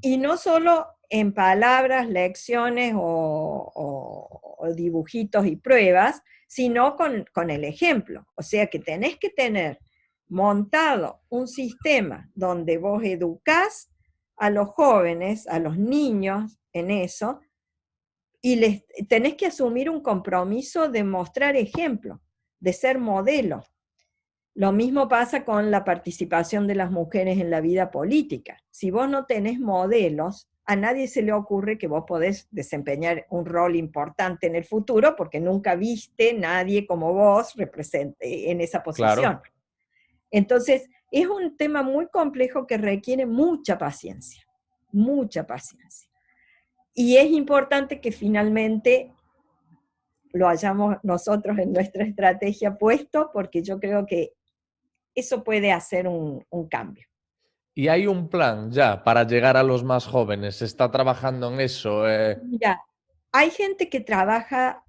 Y no solo en palabras, lecciones o dibujitos y pruebas, sino con el ejemplo. O sea que tenés que tener montado un sistema donde vos educás a los jóvenes, a los niños en eso, y tenés que asumir un compromiso de mostrar ejemplo, de ser modelo. Lo mismo pasa con la participación de las mujeres en la vida política. Si vos no tenés modelos, a nadie se le ocurre que vos podés desempeñar un rol importante en el futuro porque nunca viste nadie como vos represente en esa posición. Claro. Entonces, es un tema muy complejo que requiere mucha paciencia, mucha paciencia. Y es importante que finalmente lo hayamos nosotros en nuestra estrategia puesto, porque yo creo que eso puede hacer un cambio. ¿Y hay un plan ya para llegar a los más jóvenes? ¿Se está trabajando en eso? Mira, hay gente que trabaja,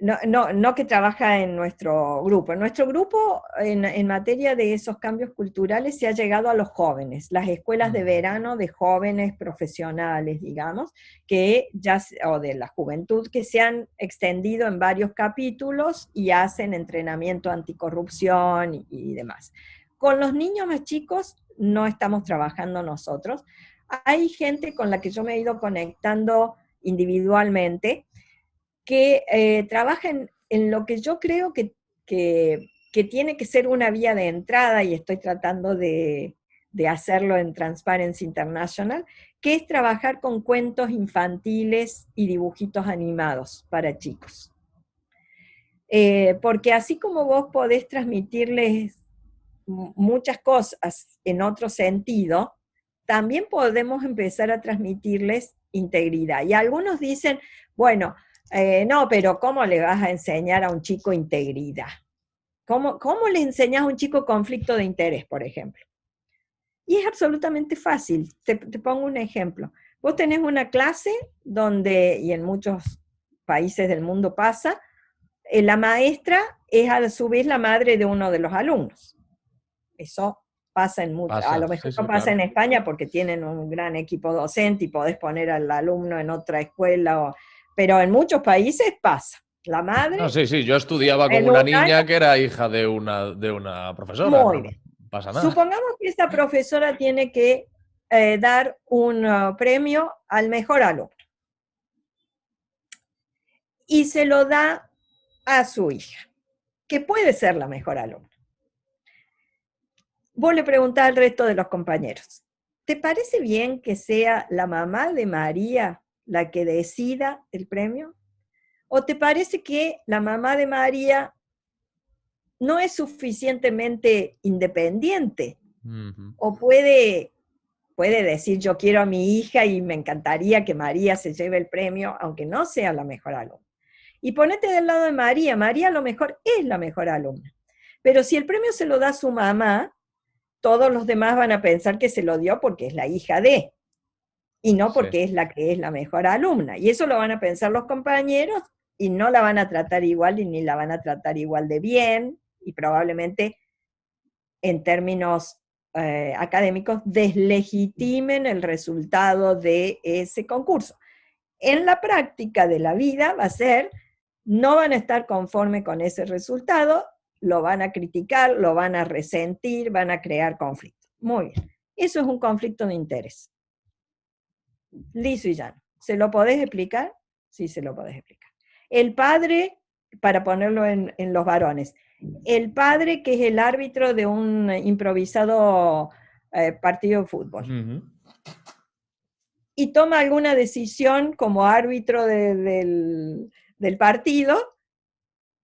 no que trabaja en nuestro grupo. En nuestro grupo, en materia de esos cambios culturales, se ha llegado a los jóvenes, las escuelas de verano de jóvenes profesionales, digamos, o de la juventud, que se han extendido en varios capítulos y hacen entrenamiento anticorrupción y demás. Con los niños más chicos no estamos trabajando nosotros. Hay gente con la que yo me he ido conectando individualmente, que trabajan en lo que yo creo que tiene que ser una vía de entrada, y estoy tratando de hacerlo en Transparency International, que es trabajar con cuentos infantiles y dibujitos animados para chicos. Porque así como vos podés transmitirles muchas cosas en otro sentido, también podemos empezar a transmitirles integridad. Y algunos dicen, bueno, No, pero ¿cómo le vas a enseñar a un chico integridad? ¿Cómo le enseñas a un chico conflicto de interés, por ejemplo? Y es absolutamente fácil. Te pongo un ejemplo. Vos tenés una clase donde, y en muchos países del mundo pasa, la maestra es a su vez la madre de uno de los alumnos. Eso pasa en muchos, a lo mejor Sí, no sí, pasa claro. en España porque tienen un gran equipo docente y podés poner al alumno en otra escuela, pero en muchos países pasa. La No, madre, sí, sí, yo estudiaba con en una un año, niña que era hija de una profesora, muy no bien. pasa nada. Supongamos que esta profesora tiene que dar un premio al mejor alumno y se lo da a su hija, que puede ser la mejor alumna. Vos le preguntás al resto de los compañeros, ¿te parece bien que sea la mamá de María la que decida el premio? ¿O te parece que la mamá de María no es suficientemente independiente? ¿O puede decir, yo quiero a mi hija y me encantaría que María se lleve el premio, aunque no sea la mejor alumna? Y ponete del lado de María. María a lo mejor es la mejor alumna. Pero si el premio se lo da a su mamá, todos los demás van a pensar que se lo dio porque es la hija de, y no Sí. porque es la que es la mejor alumna. Y eso lo van a pensar los compañeros y no la van a tratar igual y ni la van a tratar igual de bien, y probablemente en términos académicos deslegitimen el resultado de ese concurso. En la práctica de la vida va a ser, no van a estar conforme con ese resultado, lo van a criticar, lo van a resentir, van a crear conflicto. Muy bien. Eso es un conflicto de interés. Liso y llano. ¿Se lo podés explicar? Sí, se lo podés explicar. El padre, para ponerlo en los varones, el padre que es el árbitro de un improvisado partido de fútbol y toma alguna decisión como árbitro del partido,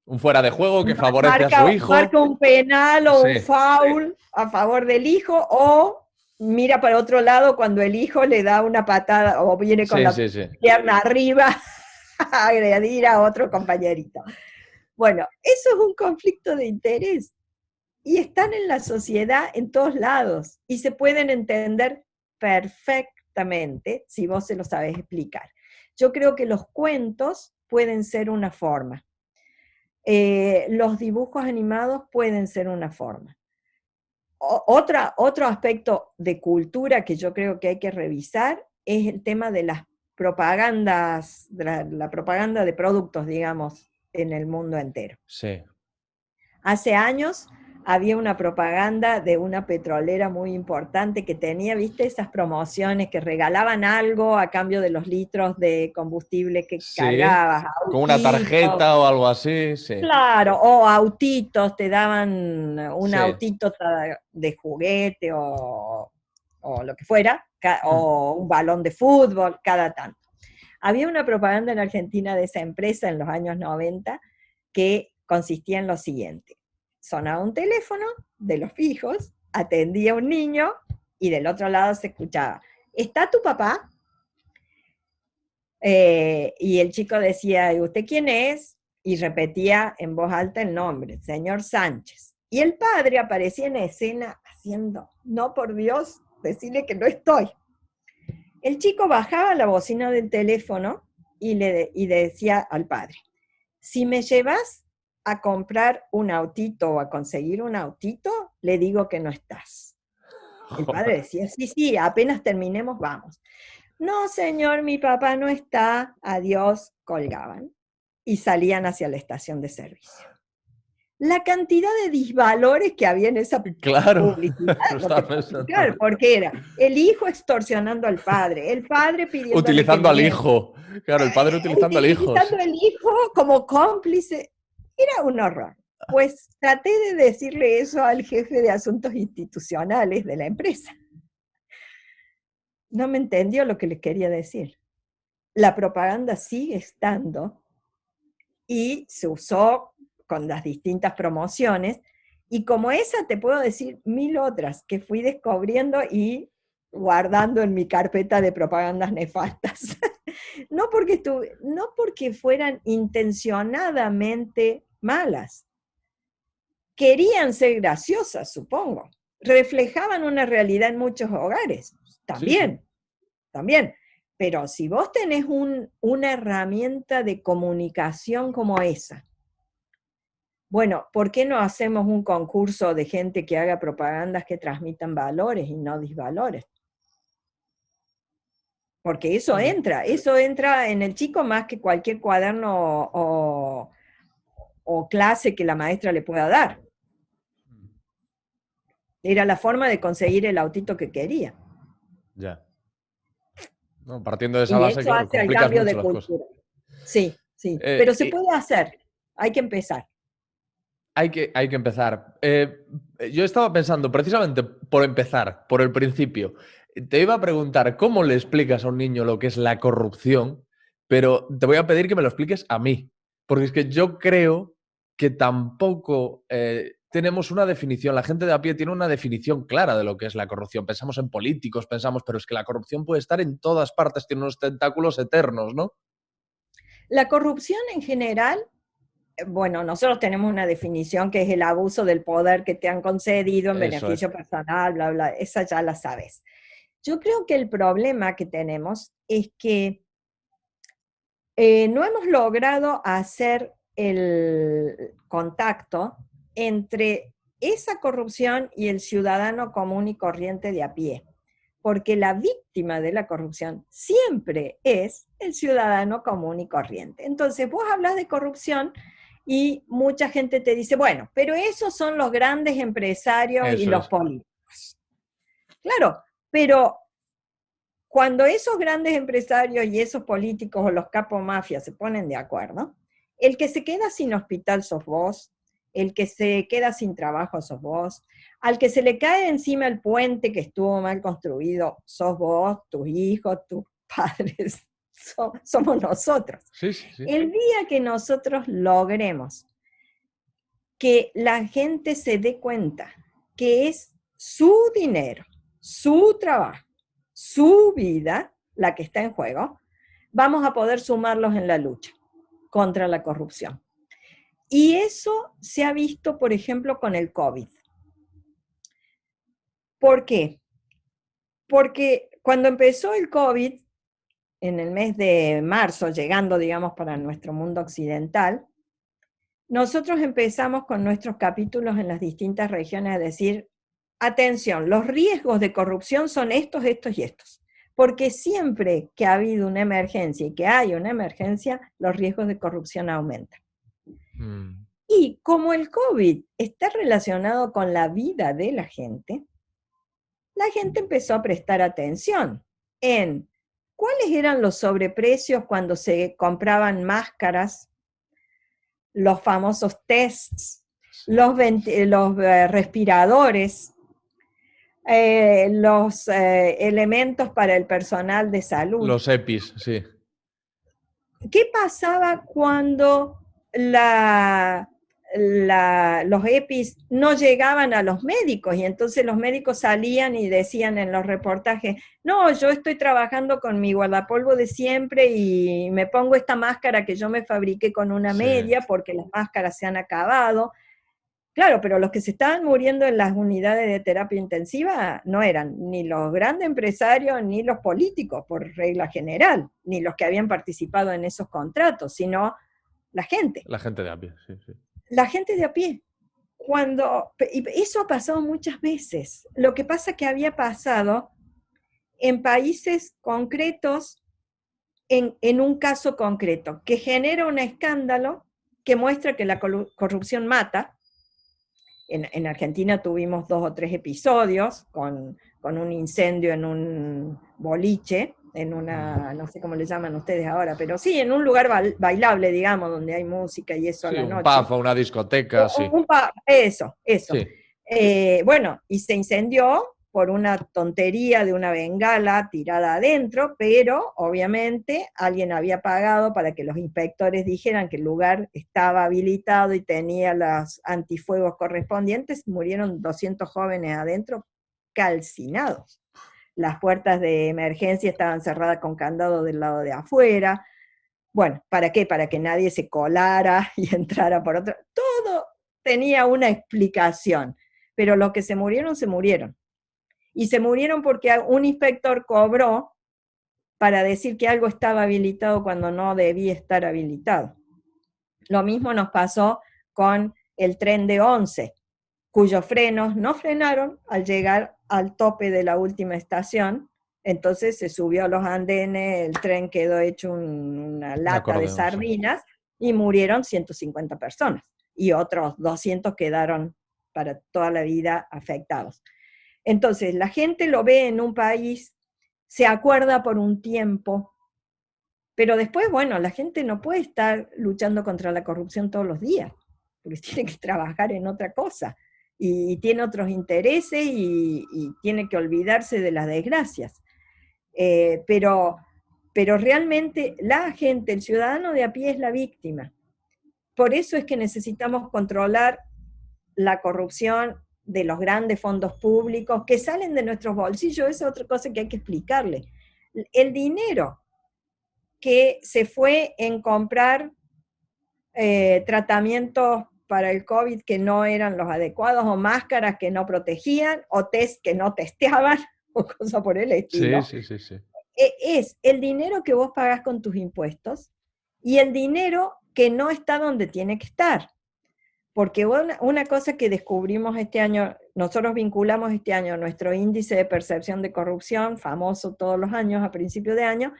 Un fuera de juego que favorece a su marca hijo. un penal o un Sí. foul a favor del hijo, o mira para otro lado cuando el hijo le da una patada o viene con Sí, la sí, sí. pierna arriba a agredir a otro compañerito. Bueno, eso es un conflicto de interés y están en la sociedad en todos lados y se pueden entender perfectamente si vos se lo sabes explicar. Yo creo que los cuentos pueden ser una forma. Los dibujos animados pueden ser una forma. Otro aspecto de cultura que yo creo que hay que revisar es el tema de las propagandas, de la propaganda de productos, digamos, en el mundo entero. Sí. Hace años había una propaganda de una petrolera muy importante que tenía, viste, esas promociones que regalaban algo a cambio de los litros de combustible que Sí. cargabas, Con una autitos, tarjeta o algo así, sí. claro, o autitos, te daban un Sí. autito de juguete o lo que fuera, o un balón de fútbol, cada tanto. Había una propaganda en Argentina de esa empresa en los años 90 que consistía en lo siguiente. Sonaba un teléfono de los fijos, atendía un niño y del otro lado se escuchaba, ¿está tu papá? Y el chico decía, ¿y usted quién es? Y repetía en voz alta el nombre, señor Sánchez. Y el padre aparecía en escena haciendo, no por Dios, decirle que no estoy. El chico bajaba la bocina del teléfono y le decía al padre, si me llevas a comprar un autito o a conseguir un autito, le digo que no estás. El padre decía, sí, sí, apenas terminemos, vamos. No, señor, mi papá no está, adiós, colgaban y salían hacia la estación de servicio. La cantidad de disvalores que había en esa Claro. publicidad, Lo no te estaba puedo pensando. explicar, porque era el hijo extorsionando al padre, el padre pidiéndole que Utilizando al no, hijo. Claro, el padre utilizando al hijo. utilizando el hijo como cómplice. Era un horror. Pues traté de decirle eso al jefe de asuntos institucionales de la empresa. No me entendió lo que les quería decir. La propaganda sigue estando y se usó con las distintas promociones, y como esa te puedo decir 1000 otras que fui descubriendo y guardando en mi carpeta de propagandas nefastas. No porque fueran intencionadamente malas. Querían ser graciosas, supongo. Reflejaban una realidad en muchos hogares. También, Sí. también. Pero si vos tenés una herramienta de comunicación como esa, bueno, ¿por qué no hacemos un concurso de gente que haga propagandas que transmitan valores y no disvalores? Porque eso entra en el chico más que cualquier cuaderno o clase que la maestra le pueda dar. Era la forma de conseguir el autito que quería. Ya. No, partiendo de esa Y base, eso claro, hace el complicas cambio mucho de las cosas. cultura. Sí, sí. Eh, Pero se y- puede hacer. Hay que empezar. hay que empezar. Yo estaba pensando, precisamente por empezar, por el principio, te iba a preguntar cómo le explicas a un niño lo que es la corrupción, pero te voy a pedir que me lo expliques a mí, porque es que yo creo que tampoco tenemos una definición, la gente de a pie tiene una definición clara de lo que es la corrupción. Pensamos en políticos, pero es que la corrupción puede estar en todas partes, tiene unos tentáculos eternos, ¿no? La corrupción en general, bueno, nosotros tenemos una definición que es el abuso del poder que te han concedido en Eso es. beneficio personal, bla, bla, esa ya la sabes. Yo creo que el problema que tenemos es que no hemos logrado hacer el contacto entre esa corrupción y el ciudadano común y corriente de a pie, porque la víctima de la corrupción siempre es el ciudadano común y corriente. Entonces vos hablas de corrupción y mucha gente te dice, bueno, pero esos son los grandes empresarios y Eso los es. políticos. Claro, pero cuando esos grandes empresarios y esos políticos o los capos mafias se ponen de acuerdo, el que se queda sin hospital sos vos, el que se queda sin trabajo sos vos, al que se le cae encima el puente que estuvo mal construido sos vos, tus hijos, tus padres, somos nosotros. Sí, sí, sí. El día que nosotros logremos que la gente se dé cuenta que es su dinero, su trabajo, su vida la que está en juego, vamos a poder sumarlos en la lucha contra la corrupción. Y eso se ha visto, por ejemplo, con el COVID. ¿Por qué? Porque cuando empezó el COVID, en el mes de marzo, llegando, digamos, para nuestro mundo occidental, nosotros empezamos con nuestros capítulos en las distintas regiones a decir, atención, los riesgos de corrupción son estos, estos y estos. Porque siempre que ha habido una emergencia y que hay una emergencia, los riesgos de corrupción aumentan. Mm. Y como el COVID está relacionado con la vida de la gente empezó a prestar atención en cuáles eran los sobreprecios cuando se compraban máscaras, los famosos tests, los respiradores, los elementos para el personal de salud. Los EPIs, sí. ¿Qué pasaba cuando los EPIs no llegaban a los médicos? Y entonces los médicos salían y decían en los reportajes, no, yo estoy trabajando con mi guardapolvo de siempre y me pongo esta máscara que yo me fabriqué con una media porque las máscaras se han acabado. Claro, pero los que se estaban muriendo en las unidades de terapia intensiva no eran ni los grandes empresarios ni los políticos, por regla general, ni los que habían participado en esos contratos, sino la gente. La gente de a pie, sí, sí. La gente de a pie. Y eso ha pasado muchas veces. Lo que pasa que había pasado en países concretos, en un caso concreto, que genera un escándalo que muestra que la corrupción mata. En Argentina tuvimos 2 o 3 episodios con un incendio en un boliche, en una, no sé cómo le llaman ustedes ahora, pero sí, en un lugar bailable, digamos, donde hay música y eso a Sí, la un noche. pub o una discoteca, sí. Eso. Sí. Bueno, y se incendió por una tontería de una bengala tirada adentro, pero obviamente alguien había pagado para que los inspectores dijeran que el lugar estaba habilitado y tenía los antifuegos correspondientes. Murieron 200 jóvenes adentro calcinados. las puertas de emergencia estaban cerradas con candado del lado de afuera. Bueno, ¿para qué? Para que nadie se colara y entrara por otro. Todo tenía una explicación, pero los que se murieron, se murieron. Y se murieron porque un inspector cobró para decir que algo estaba habilitado cuando no debía estar habilitado. Lo mismo nos pasó con el tren de Once, cuyos frenos no frenaron al llegar al tope de la última estación. Entonces se subió a los andenes, el tren quedó hecho una lata de sardinas, sí, y murieron 150 personas. Y otros 200 quedaron para toda la vida afectados. Entonces, la gente lo ve en un país, se acuerda por un tiempo, pero después, bueno, la gente no puede estar luchando contra la corrupción todos los días, porque tiene que trabajar en otra cosa, y tiene otros intereses, y tiene que olvidarse de las desgracias. Pero realmente la gente, el ciudadano de a pie es la víctima. Por eso es que necesitamos controlar la corrupción de los grandes fondos públicos que salen de nuestros bolsillos. Esa es otra cosa que hay que explicarle. El dinero que se fue en comprar tratamientos para el COVID que no eran los adecuados, o máscaras que no protegían, o test que no testeaban, o cosas por el estilo. Sí. Es el dinero que vos pagás con tus impuestos y el dinero que no está donde tiene que estar. Porque una cosa que descubrimos este año, nosotros vinculamos este año nuestro índice de percepción de corrupción, famoso todos los años a principio de año,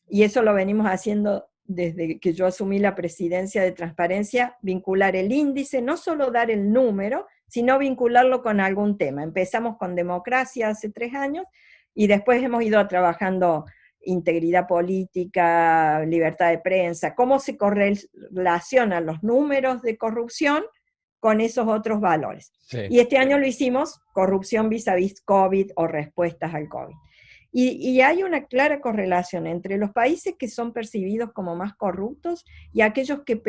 y eso lo venimos haciendo desde que yo asumí la presidencia de Transparencia, vincular el índice, no solo dar el número, sino vincularlo con algún tema. Empezamos con democracia hace 3 años, y después hemos ido trabajando integridad política, libertad de prensa, cómo se correlacionan los números de corrupción con esos otros valores. Sí. Y este año lo hicimos, corrupción vis-a-vis COVID o respuestas al COVID. Y hay una clara correlación entre los países que son percibidos como más corruptos y aquellos que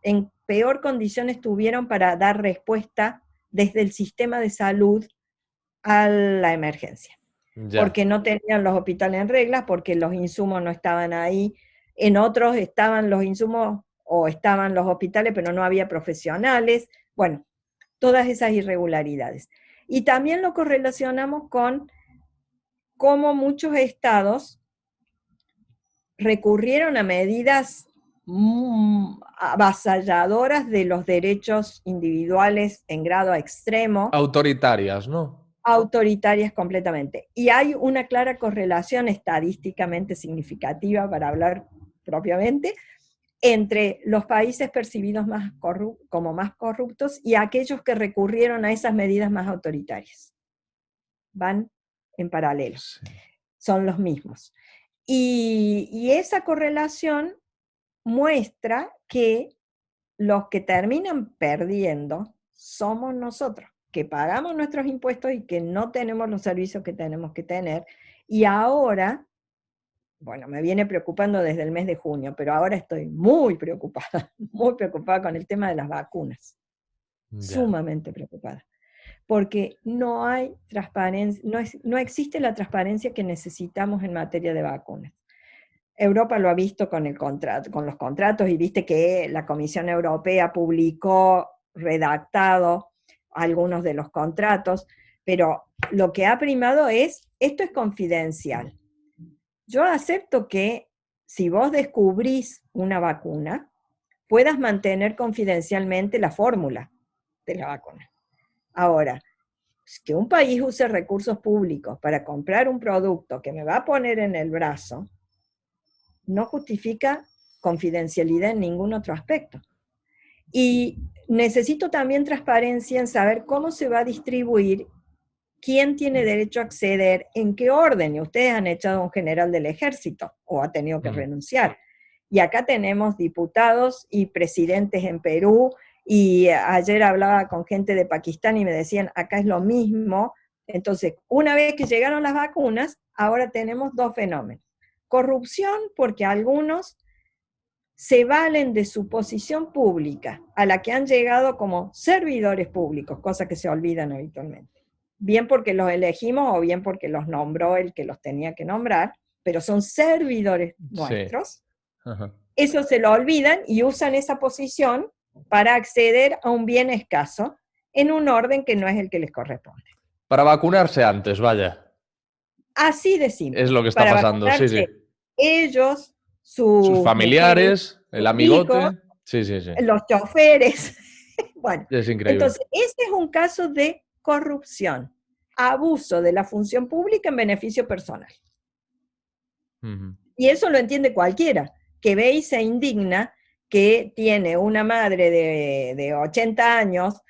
en peor condiciones tuvieron para dar respuesta desde el sistema de salud a la emergencia. Ya. Porque no tenían los hospitales en regla, porque los insumos no estaban ahí. En otros estaban los insumos o estaban los hospitales, pero no había profesionales. Bueno, todas esas irregularidades. Y también lo correlacionamos con cómo muchos estados recurrieron a medidas avasalladoras de los derechos individuales en grado extremo. Autoritarias, ¿no? Autoritarias completamente. Y hay una clara correlación estadísticamente significativa, para hablar propiamente, entre los países percibidos como más corruptos y aquellos que recurrieron a esas medidas más autoritarias. Van en paralelo. Sí. Son los mismos. Y esa correlación muestra que los que terminan perdiendo somos nosotros, que pagamos nuestros impuestos y que no tenemos los servicios que tenemos que tener. Y ahora, bueno, me viene preocupando desde el mes de junio, pero ahora estoy muy preocupada con el tema de las vacunas. Yeah. Sumamente preocupada. Porque no hay transparencia, no existe la transparencia que necesitamos en materia de vacunas. Europa lo ha visto con los contratos, y viste que la Comisión Europea publicó redactado algunos de los contratos, pero lo que ha primado es, esto es confidencial. Yo acepto que si vos descubrís una vacuna, puedas mantener confidencialmente la fórmula de la vacuna. Ahora, que un país use recursos públicos para comprar un producto que me va a poner en el brazo, no justifica confidencialidad en ningún otro aspecto. Y necesito también transparencia en saber cómo se va a distribuir, quién tiene derecho a acceder, en qué orden. Y ustedes han echado a un general del ejército, o ha tenido que renunciar. Y acá tenemos diputados y presidentes en Perú, y ayer hablaba con gente de Pakistán y me decían, acá es lo mismo. Entonces, una vez que llegaron las vacunas, ahora tenemos 2 fenómenos. Corrupción, porque algunos se valen de su posición pública, a la que han llegado como servidores públicos, cosa que se olvidan habitualmente. bien porque los elegimos o bien porque los nombró el que los tenía que nombrar, pero son servidores nuestros. Ajá. Eso se lo olvidan y usan esa posición para acceder a un bien escaso en un orden que no es el que les corresponde. Para vacunarse antes, vaya. Así de Es simple. lo que está Para pasando, sí, sí. vacunarse ellos, Sus sus mujeres, familiares, el sus hijos, amigote. Sí, sí, sí. los choferes. Bueno, Es increíble. entonces ese es un caso de corrupción, abuso de la función pública en beneficio personal. Ujú. Y eso lo entiende cualquiera, que ve y se indigna que tiene una madre de 80 años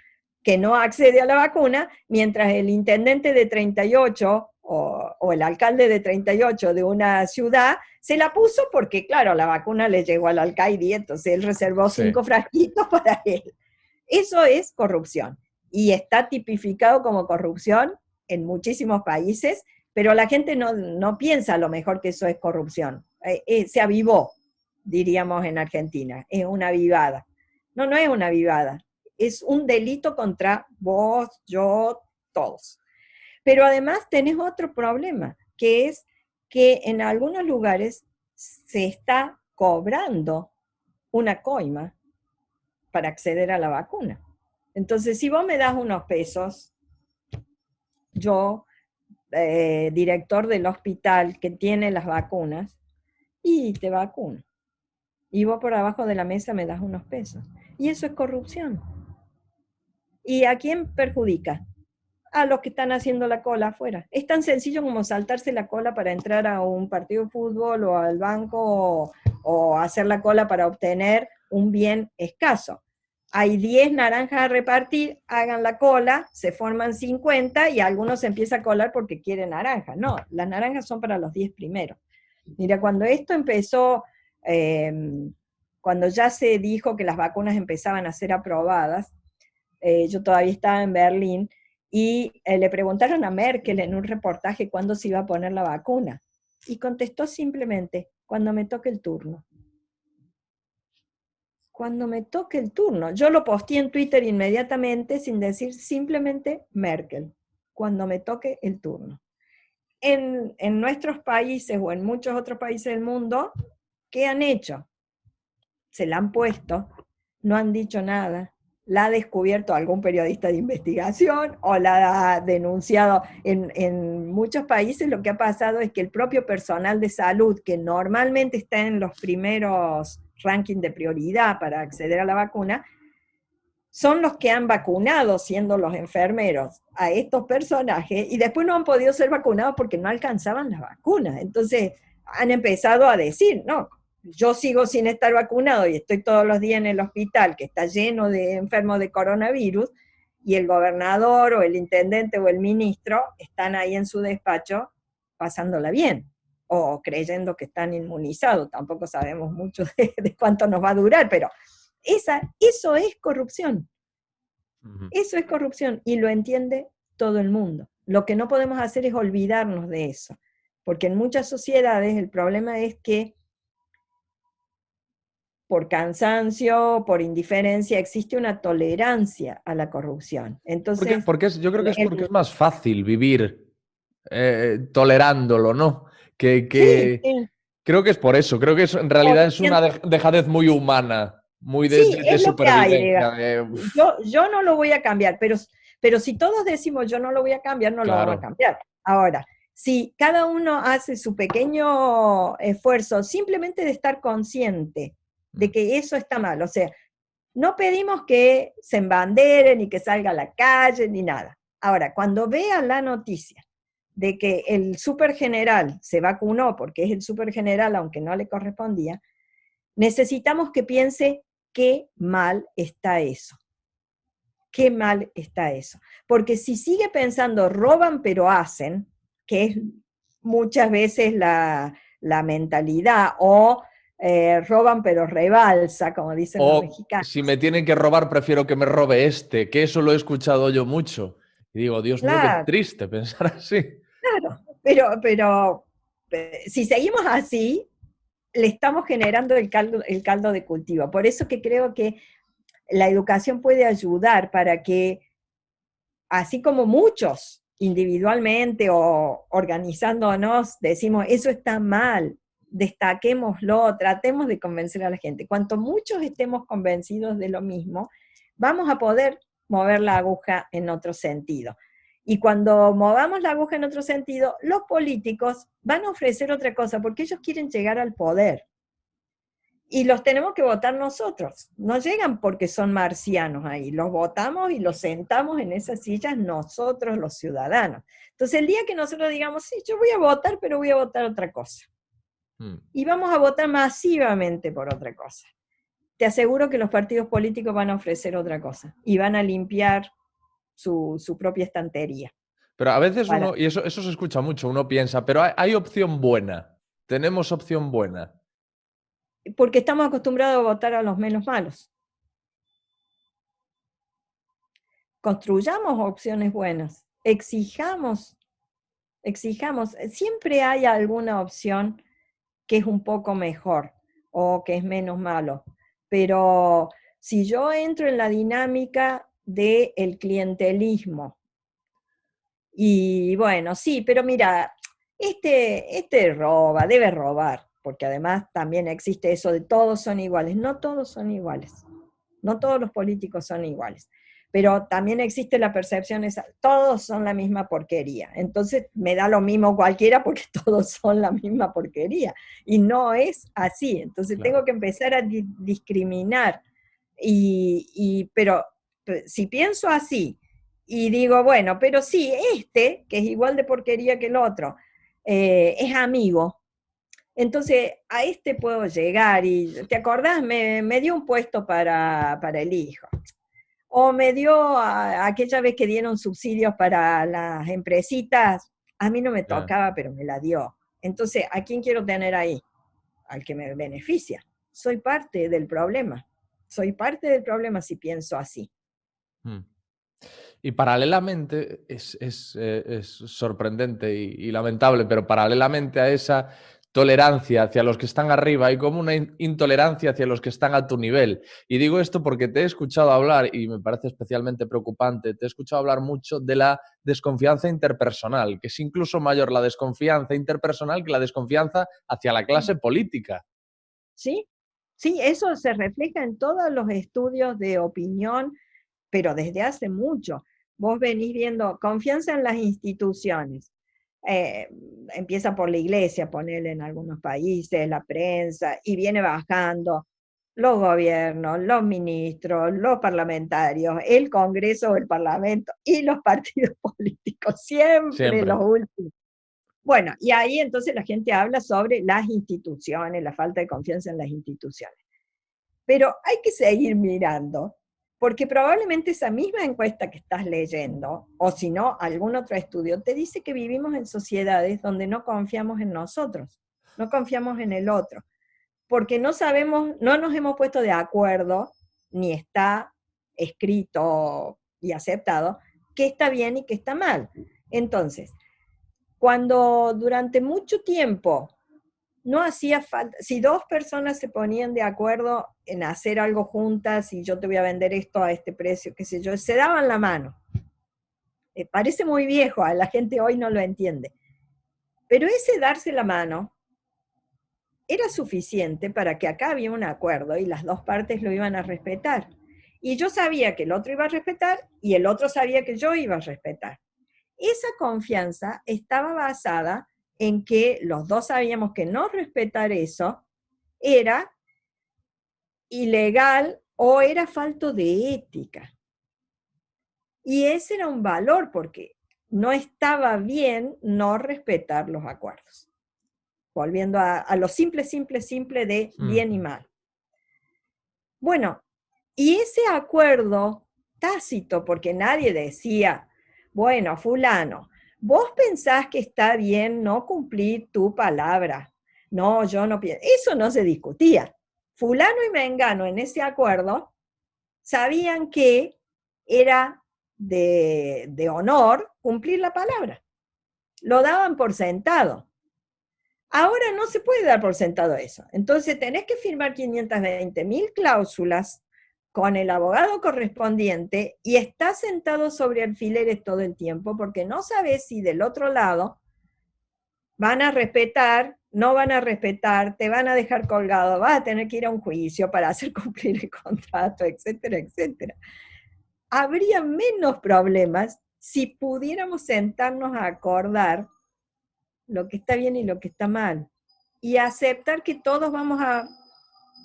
que no accede a la vacuna, mientras el intendente de 38 o el alcalde de 38 de una ciudad se la puso porque, claro, la vacuna le llegó al alcaide, entonces él reservó Sí. 5 frasquitos para él. Eso es corrupción y está tipificado como corrupción en muchísimos países, pero la gente no piensa a lo mejor que eso es corrupción. Se avivó, diríamos en Argentina, es una avivada. No, no es una avivada, es un delito contra vos, yo, todos. Pero además tenés otro problema, que es que en algunos lugares se está cobrando una coima para acceder a la vacuna. Entonces, si vos me das unos pesos, yo, director del hospital que tiene las vacunas, y te vacuno. Y vos por abajo de la mesa me das unos pesos. Y eso es corrupción. ¿Y a quién perjudica? A los que están haciendo la cola afuera. Es tan sencillo como saltarse la cola para entrar a un partido de fútbol o al banco o hacer la cola para obtener un bien escaso. Hay 10 naranjas a repartir, hagan la cola, se forman 50 y algunos se empieza a colar porque quieren naranja. No, las naranjas son para los 10 primeros. Mira, cuando esto empezó, cuando ya se dijo que las vacunas empezaban a ser aprobadas, yo todavía estaba en Berlín, y le preguntaron a Merkel en un reportaje cuándo se iba a poner la vacuna. Y contestó simplemente, cuando me toque el turno. Cuando me toque el turno. Yo lo posteé en Twitter inmediatamente sin decir simplemente Merkel, cuando me toque el turno. En nuestros países o en muchos otros países del mundo, ¿qué han hecho? Se la han puesto, no han dicho nada, la ha descubierto algún periodista de investigación o la ha denunciado. En muchos países lo que ha pasado es que el propio personal de salud, que normalmente está en los primeros rankings de prioridad para acceder a la vacuna, son los que han vacunado, siendo los enfermeros, a estos personajes, y después no han podido ser vacunados porque no alcanzaban las vacunas. Entonces han empezado a decir, no, yo sigo sin estar vacunado y estoy todos los días en el hospital que está lleno de enfermos de coronavirus, y el gobernador o el intendente o el ministro están ahí en su despacho pasándola bien, o creyendo que están inmunizados. Tampoco sabemos mucho de cuánto nos va a durar, pero eso es corrupción. Eso es corrupción y lo entiende todo el mundo. Lo que no podemos hacer es olvidarnos de eso, porque en muchas sociedades el problema es que por cansancio, por indiferencia, existe una tolerancia a la corrupción. Entonces, yo creo que es porque es más fácil vivir tolerándolo, ¿no? Sí, sí. Creo que es por eso. Creo que en realidad es una dejadez muy humana, muy Sí, de es lo que hay, supervivencia. digamos. Yo no lo voy a cambiar, pero si todos decimos yo no lo voy a cambiar, no lo vamos a Claro. cambiar. Ahora, si cada uno hace su pequeño esfuerzo simplemente de estar consciente de que eso está mal, o sea, no pedimos que se embanderen ni que salga a la calle ni nada. Ahora, cuando vean la noticia de que el supergeneral se vacunó porque es el supergeneral aunque no le correspondía, necesitamos que piense qué mal está eso. Qué mal está eso. Porque si sigue pensando roban pero hacen, que es muchas veces la mentalidad, o roban pero rebalsa, como dicen los O mexicanos. si me tienen que robar, prefiero que me robe este, que eso lo he escuchado yo mucho. Y digo, Dios mío, qué Claro, triste pensar así. claro, pero si seguimos así, le estamos generando el caldo de cultivo. Por eso que creo que la educación puede ayudar para que, así como muchos individualmente o organizándonos, decimos, eso está mal, destaquémoslo, tratemos de convencer a la gente. Cuanto muchos estemos convencidos de lo mismo, vamos a poder mover la aguja en otro sentido. Y cuando movamos la aguja en otro sentido, los políticos van a ofrecer otra cosa, porque ellos quieren llegar al poder. Y los tenemos que votar nosotros. No llegan porque son marcianos ahí. Los votamos y los sentamos en esas sillas nosotros, los ciudadanos. Entonces, el día que nosotros digamos, sí, yo voy a votar, pero voy a votar otra cosa. Y vamos a votar masivamente por otra cosa. Te aseguro que los partidos políticos van a ofrecer otra cosa. Y van a limpiar su propia estantería. Pero a veces uno, y eso se escucha mucho, uno piensa, pero hay opción buena. Tenemos opción buena. Porque estamos acostumbrados a votar a los menos malos. Construyamos opciones buenas, exijamos, siempre hay alguna opción que es un poco mejor o que es menos malo, pero si yo entro en la dinámica del clientelismo, y bueno, sí, pero mira, este roba, debe robar, porque además también existe eso de todos son iguales. No todos son iguales, no todos los políticos son iguales, pero también existe la percepción esa, todos son la misma porquería, entonces me da lo mismo cualquiera porque todos son la misma porquería, y no es así, entonces claro, tengo que empezar a discriminar, pero si pienso así, y digo, bueno, pero sí, que es igual de porquería que el otro, es amigo, entonces a puedo llegar, y ¿te acordás? Me dio un puesto para el hijo. O me dio aquella vez que dieron subsidios para las empresitas, a mí no me tocaba, pero me la dio. Entonces, ¿a quién quiero tener ahí? Al que me beneficia. Soy parte del problema. Soy parte del problema si pienso así. Y paralelamente, es sorprendente y lamentable, pero paralelamente a esa tolerancia hacia los que están arriba hay como una intolerancia hacia los que están a tu nivel. Y digo esto porque te he escuchado hablar, y me parece especialmente preocupante, te he escuchado hablar mucho de la desconfianza interpersonal, que es incluso mayor la desconfianza interpersonal que la desconfianza hacia la clase política. Sí, sí, eso se refleja en todos los estudios de opinión, pero desde hace mucho. Vos venís viendo confianza en las instituciones. Empieza por la iglesia, ponerle en algunos países, la prensa, y viene bajando los gobiernos, los ministros, los parlamentarios, el Congreso o el Parlamento y los partidos políticos, siempre los últimos. Bueno, y ahí entonces la gente habla sobre las instituciones, la falta de confianza en las instituciones. Pero hay que seguir mirando, porque probablemente esa misma encuesta que estás leyendo, o si no, algún otro estudio, te dice que vivimos en sociedades donde no confiamos en nosotros, no confiamos en el otro, porque no sabemos, no nos hemos puesto de acuerdo, ni está escrito y aceptado, qué está bien y qué está mal. Entonces, cuando durante mucho tiempo no hacía falta, si dos personas se ponían de acuerdo en hacer algo juntas y yo te voy a vender esto a este precio, qué sé yo, se daban la mano. Parece muy viejo, a la gente hoy no lo entiende. Pero ese darse la mano era suficiente para que acá había un acuerdo y las dos partes lo iban a respetar. Y yo sabía que el otro iba a respetar y el otro sabía que yo iba a respetar. Esa confianza estaba basada en que los dos sabíamos que no respetar eso era ilegal o era falto de ética. Y ese era un valor porque no estaba bien no respetar los acuerdos. Volviendo a lo simple de bien y mal. Bueno, y ese acuerdo tácito, porque nadie decía, bueno, fulano, vos pensás que está bien no cumplir tu palabra. No, yo no pienso. Eso no se discutía. Fulano y mengano en ese acuerdo sabían que era de honor cumplir la palabra. Lo daban por sentado. Ahora no se puede dar por sentado eso. Entonces tenés que firmar 520.000 cláusulas con el abogado correspondiente y estás sentado sobre alfileres todo el tiempo porque no sabes si del otro lado van a respetar, no van a respetar, te van a dejar colgado, vas a tener que ir a un juicio para hacer cumplir el contrato, etcétera, etcétera. Habría menos problemas si pudiéramos sentarnos a acordar lo que está bien y lo que está mal y aceptar que todos vamos a,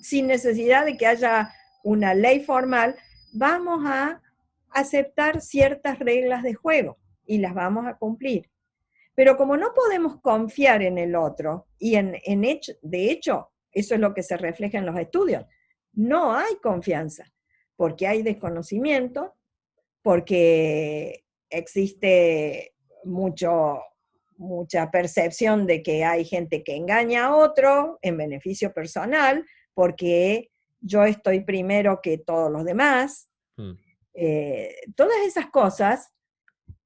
sin necesidad de que haya una ley formal, vamos a aceptar ciertas reglas de juego y las vamos a cumplir. Pero como no podemos confiar en el otro, y de hecho, eso es lo que se refleja en los estudios, no hay confianza, porque hay desconocimiento, porque existe mucha percepción de que hay gente que engaña a otro en beneficio personal, porque yo estoy primero que todos los demás. Todas esas cosas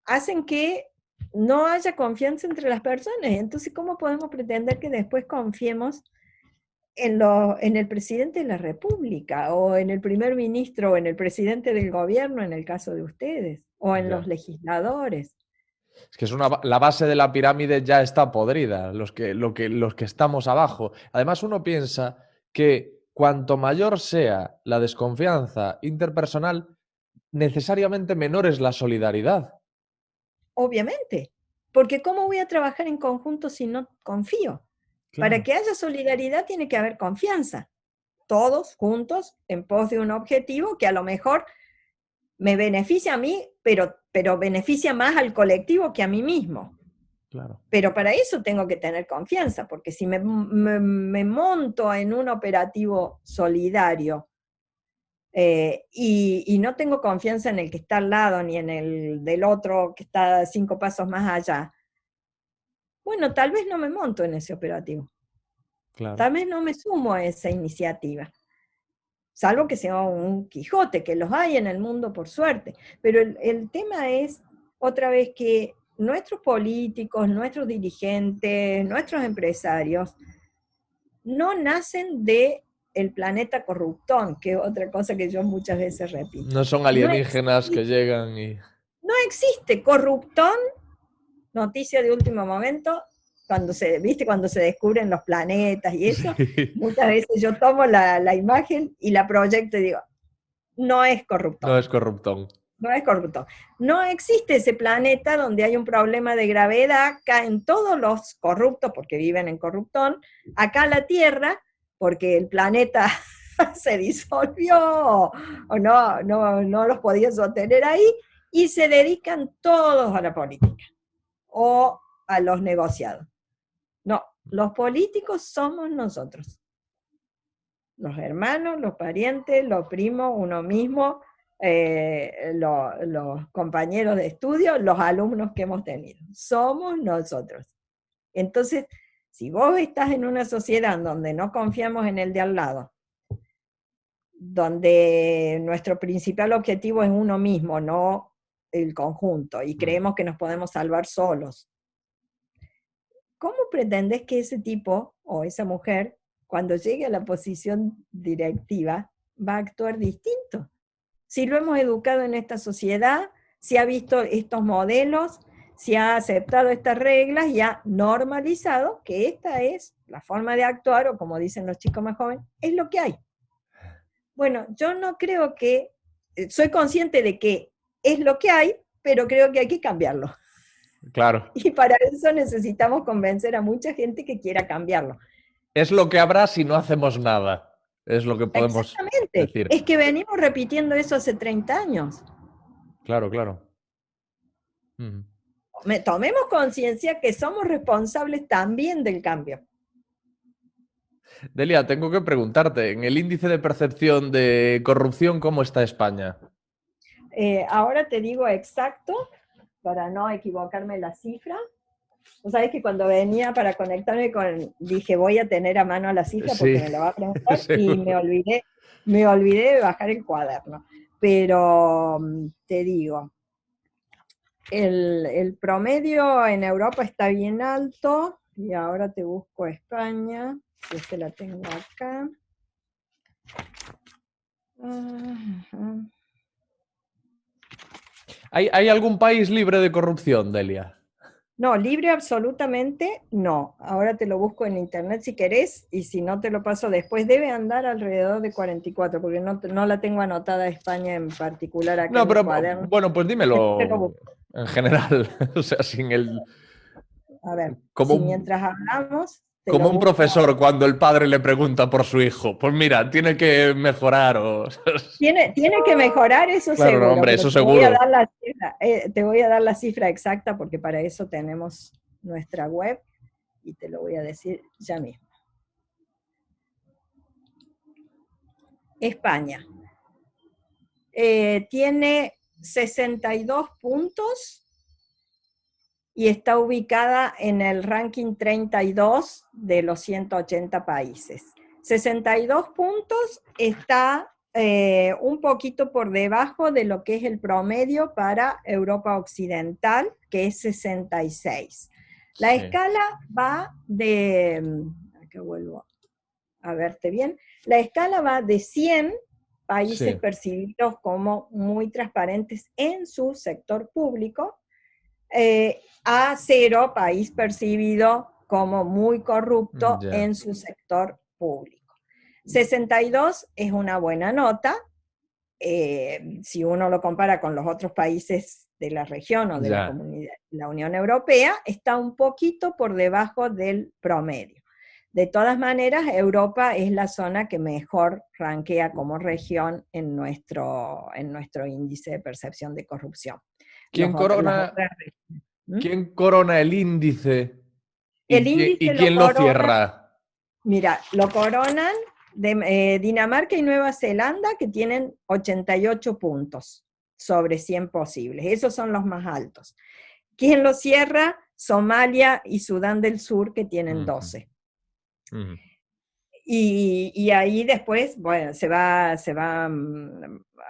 hacen que no haya confianza entre las personas. Entonces, ¿cómo podemos pretender que después confiemos en el presidente de la República, o en el primer ministro, o en el presidente del gobierno, en el caso de ustedes, o en los legisladores? Es que la base de la pirámide ya está podrida, los que estamos abajo. Además, uno piensa que cuanto mayor sea la desconfianza interpersonal, necesariamente menor es la solidaridad. Obviamente, porque ¿cómo voy a trabajar en conjunto si no confío? Claro. Para que haya solidaridad tiene que haber confianza. Todos juntos en pos de un objetivo que a lo mejor me beneficia a mí, pero beneficia más al colectivo que a mí mismo. Claro. Pero para eso tengo que tener confianza, porque si me monto en un operativo solidario y no tengo confianza en el que está al lado, ni en el del otro que está 5 pasos más allá, bueno, tal vez no me monto en ese operativo. Claro. Tal vez no me sumo a esa iniciativa. Salvo que sea un Quijote, que los hay en el mundo por suerte. Pero el tema es, otra vez, que nuestros políticos, nuestros dirigentes, nuestros empresarios, no nacen del planeta corruptón, que es otra cosa que yo muchas veces repito. No son alienígenas que llegan y... No existe corruptón, noticia de último momento, cuando se descubren los planetas y eso, Sí. muchas veces yo tomo la imagen y la proyecto y digo, no es corruptón. No es corruptón. No es corruptón. No existe ese planeta donde hay un problema de gravedad, caen todos los corruptos porque viven en corruptón, acá la Tierra, porque el planeta se disolvió o no los podía sostener ahí, y se dedican todos a la política o a los negociados. No, los políticos somos nosotros. Los hermanos, los parientes, los primos, uno mismo, los compañeros de estudio, los alumnos que hemos tenido. Somos nosotros. Entonces, si vos estás en una sociedad donde no confiamos en el de al lado, donde nuestro principal objetivo es uno mismo, no el conjunto, y creemos que nos podemos salvar solos, ¿cómo pretendes que ese tipo o esa mujer, cuando llegue a la posición directiva, va a actuar distinto? Si lo hemos educado en esta sociedad, si ha visto estos modelos, si ha aceptado estas reglas y ha normalizado que esta es la forma de actuar, o como dicen los chicos más jóvenes, es lo que hay. Bueno, yo no creo que, soy consciente de que es lo que hay, pero creo que hay que cambiarlo. Claro. Y para eso necesitamos convencer a mucha gente que quiera cambiarlo. Es lo que habrá si no hacemos nada. Es lo que podemos decir. Es que venimos repitiendo eso hace 30 años. Claro, claro. Tomemos conciencia que somos responsables también del cambio. Delia, tengo que preguntarte, en el índice de percepción de corrupción, ¿cómo está España? Ahora te digo exacto, para no equivocarme la cifra. Vos sabés que cuando venía para conectarme dije, voy a tener a mano la cifra porque me la va a preguntar, y me olvidé de bajar el cuaderno. Pero te digo, el promedio en Europa está bien alto, y ahora te busco España, si es que la tengo acá. Ajá. ¿Hay algún país libre de corrupción, Delia? No, libre absolutamente no. Ahora te lo busco en internet si querés, y si no te lo paso después. Debe andar alrededor de 44, porque no la tengo anotada España en particular acá No, en mi pero cuaderno. bueno, pues Después te lo dímelo busco. en general, o sea, sin el... A ver, Como si un, mientras hablamos, te como lo un busco. profesor cuando el padre le pregunta por su hijo, pues mira, tiene que mejorar o... Tiene que mejorar, eso Claro, no, seguro, hombre, pero eso te voy a seguro. dar la cifra, te voy a dar la cifra exacta porque para eso tenemos nuestra web y te lo voy a decir ya mismo. España tiene 62 puntos y está ubicada en el ranking 32 de los 180 países. 62 puntos está un poquito por debajo de lo que es el promedio para Europa Occidental, que es 66. La Sí. escala va de, acá vuelvo a verte bien, la escala va de 100 países Sí. percibidos como muy transparentes en su sector público, a 0 país percibido como muy corrupto Ya. en su sector público. 62 es una buena nota, si uno lo compara con los otros países de la región o de la Ya. comunidad, la Unión Europea, está un poquito por debajo del promedio. De todas maneras, Europa es la zona que mejor rankea como región en nuestro índice de percepción de corrupción. ¿Quién Las corona, otras regiones. quién corona el índice El y índice lo quién lo corona, cierra? mira, lo coronan Dinamarca y Nueva Zelanda, que tienen 88 puntos sobre 100 posibles. Esos son los más altos. ¿Quién lo cierra? Somalia y Sudán del Sur, que tienen 12. Y ahí después, bueno, se va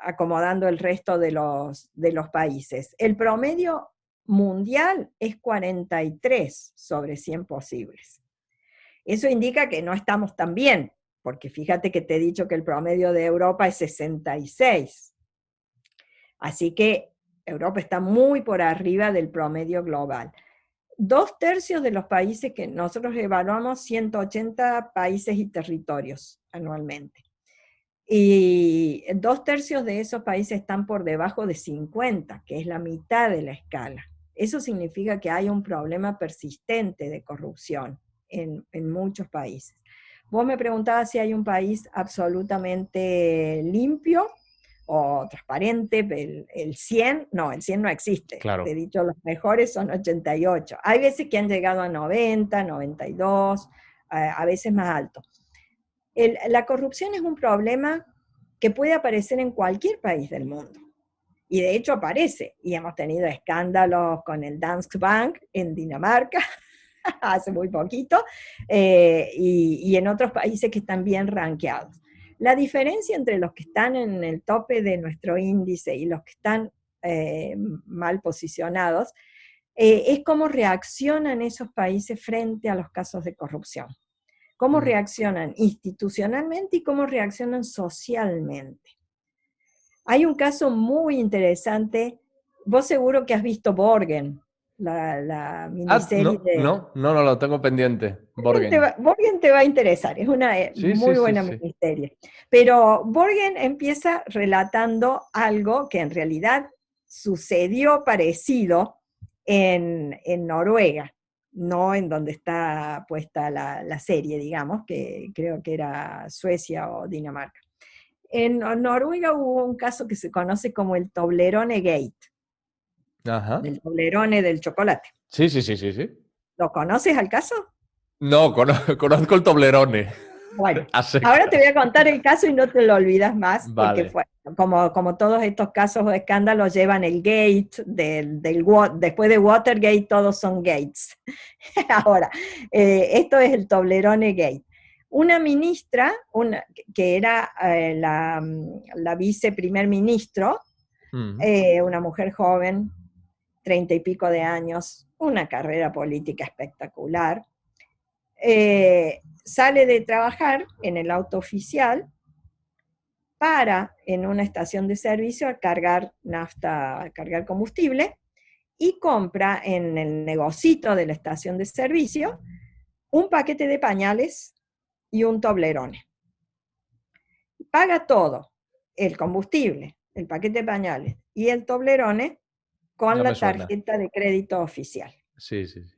acomodando el resto de los países. El promedio mundial es 43 sobre 100 posibles. Eso indica que no estamos tan bien, porque fíjate que te he dicho que el promedio de Europa es 66. Así que Europa está muy por arriba del promedio global. 2/3 de los países que nosotros evaluamos, 180 países y territorios anualmente. Y 2/3 de esos países están por debajo de 50, que es la mitad de la escala. Eso significa que hay un problema persistente de corrupción en muchos países. Vos me preguntabas si hay un país absolutamente limpio o transparente, el 100, no, el 100 no existe. Claro. Te he dicho, los mejores son 88. Hay veces que han llegado a 90, 92, a veces más alto. La corrupción es un problema que puede aparecer en cualquier país del mundo. Y de hecho aparece. Y hemos tenido escándalos con el Danske Bank en Dinamarca, hace muy poquito, y en otros países que están bien rankeados. La diferencia entre los que están en el tope de nuestro índice y los que están mal posicionados es cómo reaccionan esos países frente a los casos de corrupción. Cómo reaccionan institucionalmente y cómo reaccionan socialmente. Hay un caso muy interesante, vos seguro que has visto Borgen, la miniserie de... No, lo tengo pendiente. Borgen. Borgen te va a interesar, es una muy buena Sí. miniserie. Pero Borgen empieza relatando algo que en realidad sucedió parecido en Noruega, no en donde está puesta la serie, digamos, que creo que era Suecia o Dinamarca. En Noruega hubo un caso que se conoce como el Toblerone Gate, Ajá. del Toblerone del chocolate. Sí. ¿Lo conoces al caso? No, conozco el Toblerone. Bueno, ahora te voy a contar el caso y no te lo olvidas más, porque Vale. fue como todos estos casos o escándalos llevan el gate, después de Watergate todos son gates. Ahora, esto es el Toblerone Gate. Una ministra, que era la viceprimer ministro, una mujer joven, 30 y pico de años, una carrera política espectacular, sale de trabajar en el auto oficial para en una estación de servicio a cargar nafta, a cargar combustible, y compra en el negocito de la estación de servicio un paquete de pañales y un Toblerone. Paga todo, el combustible, el paquete de pañales y el Toblerone con No me la suena. tarjeta de crédito oficial. Sí, sí, sí.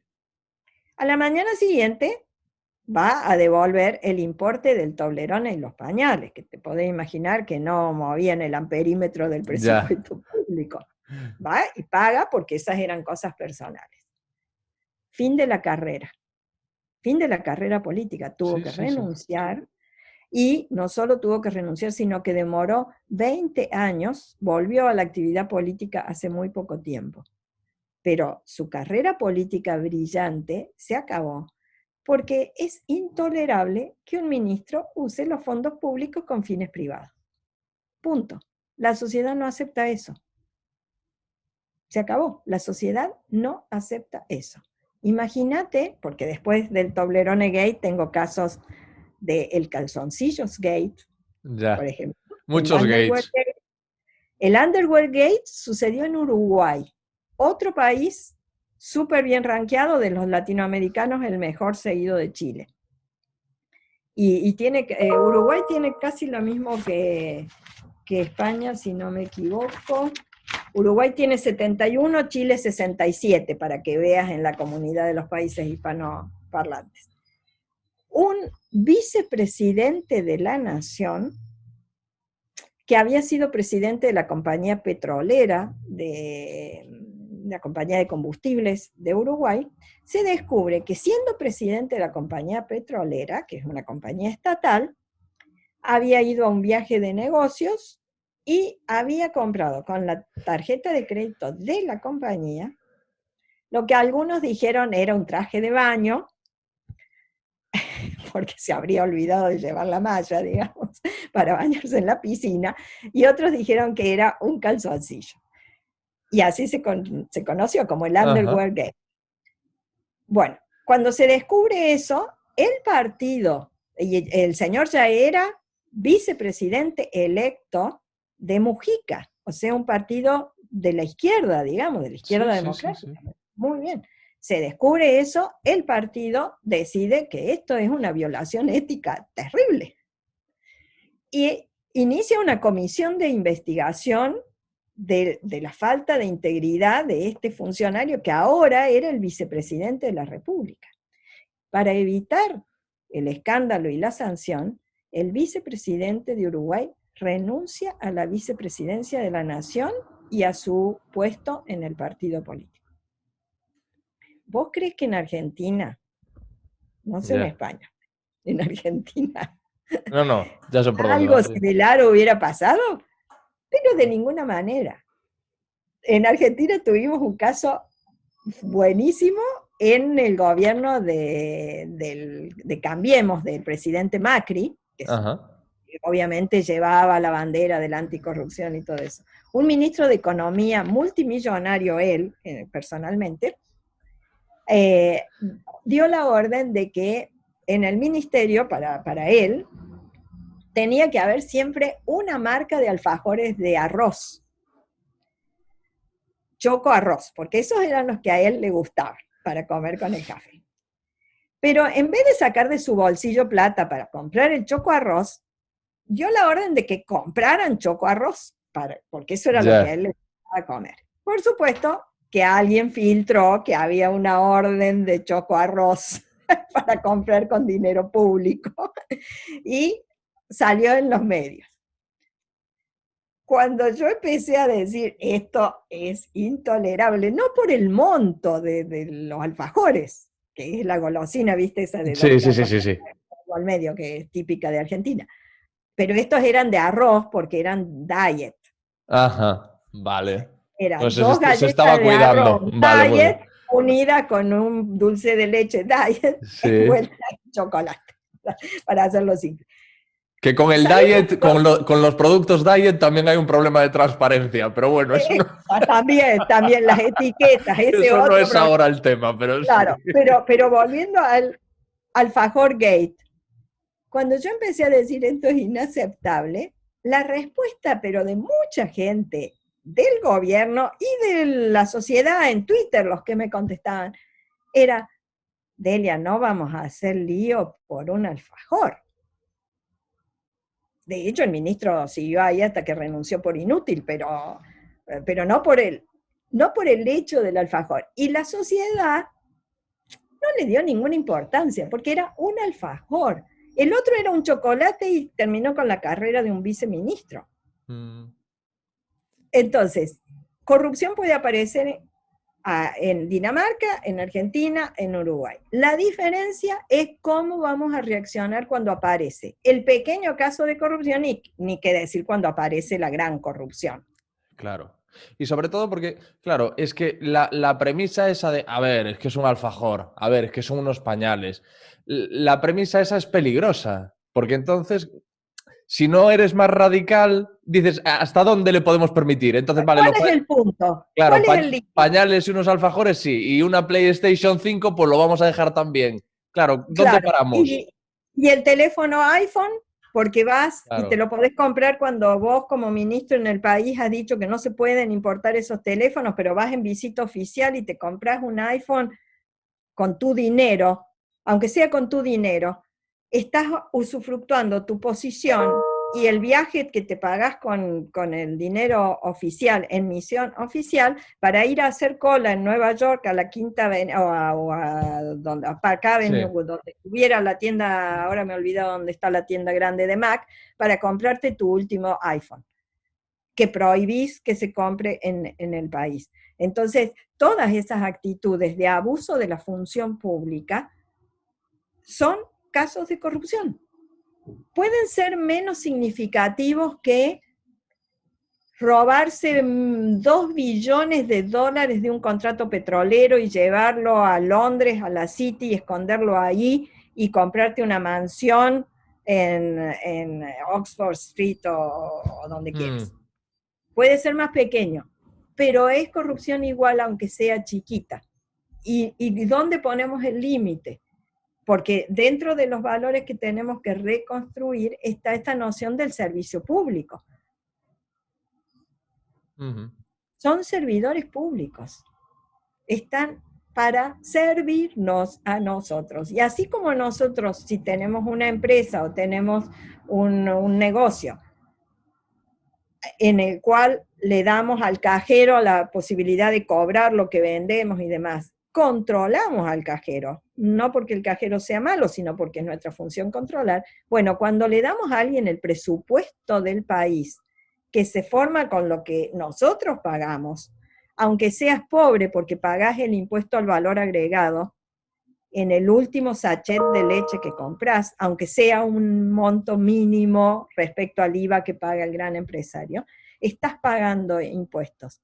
A la mañana siguiente va a devolver el importe del Toblerone y los pañales, que te podés imaginar que no movían el amperímetro del Ya. presupuesto público. Va y paga porque esas eran cosas personales. Fin de la carrera. Fin de la carrera política. Tuvo Sí, que sí, sí. renunciar. Y no solo tuvo que renunciar, sino que demoró 20 años, volvió a la actividad política hace muy poco tiempo. Pero su carrera política brillante se acabó porque es intolerable que un ministro use los fondos públicos con fines privados. Punto. La sociedad no acepta eso. Se acabó. La sociedad no acepta eso. Imagínate, porque después del Toblerone Gate tengo casos del Calzoncillos Gate, Ya. por ejemplo. Muchos gates. El Underwear Gate sucedió en Uruguay, otro país súper bien rankeado de los latinoamericanos, el mejor seguido de Chile. Y Uruguay tiene casi lo mismo que España, si no me equivoco. Uruguay tiene 71, Chile 67, para que veas en la comunidad de los países hispanoparlantes. Un vicepresidente de la nación, que había sido presidente de la compañía petrolera, de la compañía de combustibles de Uruguay, se descubre que siendo presidente de la compañía petrolera, que es una compañía estatal, había ido a un viaje de negocios y había comprado con la tarjeta de crédito de la compañía lo que algunos dijeron era un traje de baño, porque se habría olvidado de llevar la malla, digamos, para bañarse en la piscina, y otros dijeron que era un calzoncillo. Y así se conoció como el Underwear Gate. Bueno, cuando se descubre eso, el partido, y el señor ya era vicepresidente electo de Mujica, o sea, un partido de la izquierda, digamos, de la izquierda democrática. Sí. Muy bien. Se descubre eso, el partido decide que esto es una violación ética terrible. Y inicia una comisión de investigación de la falta de integridad de este funcionario que ahora era el vicepresidente de la República. Para evitar el escándalo y la sanción, el vicepresidente de Uruguay renuncia a la vicepresidencia de la Nación y a su puesto en el partido político. ¿Vos crees que en Argentina, no sé en España, en Argentina, no, ya sé por dónde algo similar hubiera pasado? Pero de ninguna manera. En Argentina tuvimos un caso buenísimo en el gobierno de Cambiemos, del presidente Macri, que obviamente llevaba la bandera de la anticorrupción y todo eso. Un ministro de Economía multimillonario, él, personalmente, dio la orden de que en el ministerio, para él, tenía que haber siempre una marca de alfajores de arroz. Choco Arroz, porque esos eran los que a él le gustaban para comer con el café. Pero en vez de sacar de su bolsillo plata para comprar el Choco Arroz, dio la orden de que compraran Choco Arroz, porque eso era lo que a él le gustaba comer. Por supuesto que alguien filtró que había una orden de Choco Arroz para comprar con dinero público y salió en los medios. Cuando yo empecé a decir esto es intolerable, no por el monto de los alfajores, que es la golosina, ¿viste? Esa de sí. Al medio, que es típica de Argentina. Pero estos eran de arroz porque eran diet. Ajá, vale. Eran pues dos galletas se estaba cuidando. De arroz vale, diet unida con un dulce de leche diet envuelta en chocolate, para hacerlo simple. Que con el diet, con los productos diet también hay un problema de transparencia, pero bueno, eso no... También las etiquetas. Eso no es ahora el tema, pero claro, sí. pero volviendo al alfajor gate, cuando yo empecé a decir esto es inaceptable, La respuesta, pero de mucha gente, del gobierno y de la sociedad en Twitter, los que me contestaban, era: Delia, no vamos a hacer lío por un alfajor. De hecho, el ministro siguió ahí hasta que renunció por inútil, pero no por el hecho del alfajor. Y la sociedad no le dio ninguna importancia, porque era un alfajor. El otro era un chocolate y terminó con la carrera de un viceministro. Entonces, corrupción puede aparecer en Dinamarca, en Argentina, en Uruguay. La diferencia es cómo vamos a reaccionar cuando aparece el pequeño caso de corrupción y ni qué decir cuando aparece la gran corrupción. Claro. Y sobre todo porque, claro, es que la premisa esa de, a ver, es que es un alfajor, a ver, es que son unos pañales. La premisa esa es peligrosa, porque entonces, si no eres más radical, dices, ¿hasta dónde le podemos permitir? Entonces, vale, ¿Cuál es el punto? claro, ¿Cuál es el límite? pañales y unos alfajores sí, y una PlayStation 5 pues lo vamos a dejar también. Claro, ¿dónde Claro, paramos? y el teléfono iPhone, porque vas y Claro. te lo podés comprar cuando vos como ministro en el país has dicho que no se pueden importar esos teléfonos, pero vas en visita oficial y te compras un iPhone con tu dinero, aunque sea con tu dinero, estás usufructuando tu posición y el viaje que te pagás con el dinero oficial, en misión oficial, para ir a hacer cola en Nueva York a la Quinta Avenida, o a donde, a Park Avenue, Sí. donde estuviera la tienda, ahora me olvidé dónde está la tienda grande de Mac, para comprarte tu último iPhone, que prohibís que se compre en el país. Entonces, todas esas actitudes de abuso de la función pública son casos de corrupción. Pueden ser menos significativos que robarse 2 billones de dólares de un contrato petrolero y llevarlo a Londres, a la City, y esconderlo ahí y comprarte una mansión en Oxford Street o donde quieras. Puede ser más pequeño, pero es corrupción igual aunque sea chiquita. ¿Y dónde ponemos el límite? Porque dentro de los valores que tenemos que reconstruir está esta noción del servicio público. Son servidores públicos. Están para servirnos a nosotros. Y así como nosotros, si tenemos una empresa o tenemos un negocio en el cual le damos al cajero la posibilidad de cobrar lo que vendemos y demás, controlamos al cajero, no porque el cajero sea malo, sino porque es nuestra función controlar. Bueno, cuando le damos a alguien el presupuesto del país, que se forma con lo que nosotros pagamos, aunque seas pobre porque pagás el impuesto al valor agregado, en el último sachet de leche que compras, aunque sea un monto mínimo respecto al IVA que paga el gran empresario, estás pagando impuestos.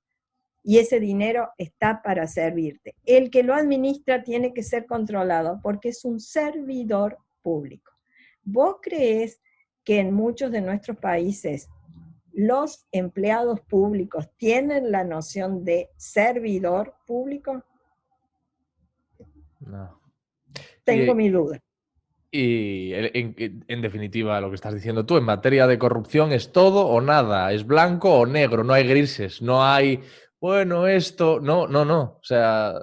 Y ese dinero está para servirte. El que lo administra tiene que ser controlado porque es un servidor público. ¿Vos creés que en muchos de nuestros países los empleados públicos tienen la noción de servidor público? No. Tengo mi duda. Y en definitiva, lo que estás diciendo tú, en materia de corrupción es todo o nada, es blanco o negro, no hay grises, no hay, bueno, esto, no. O sea,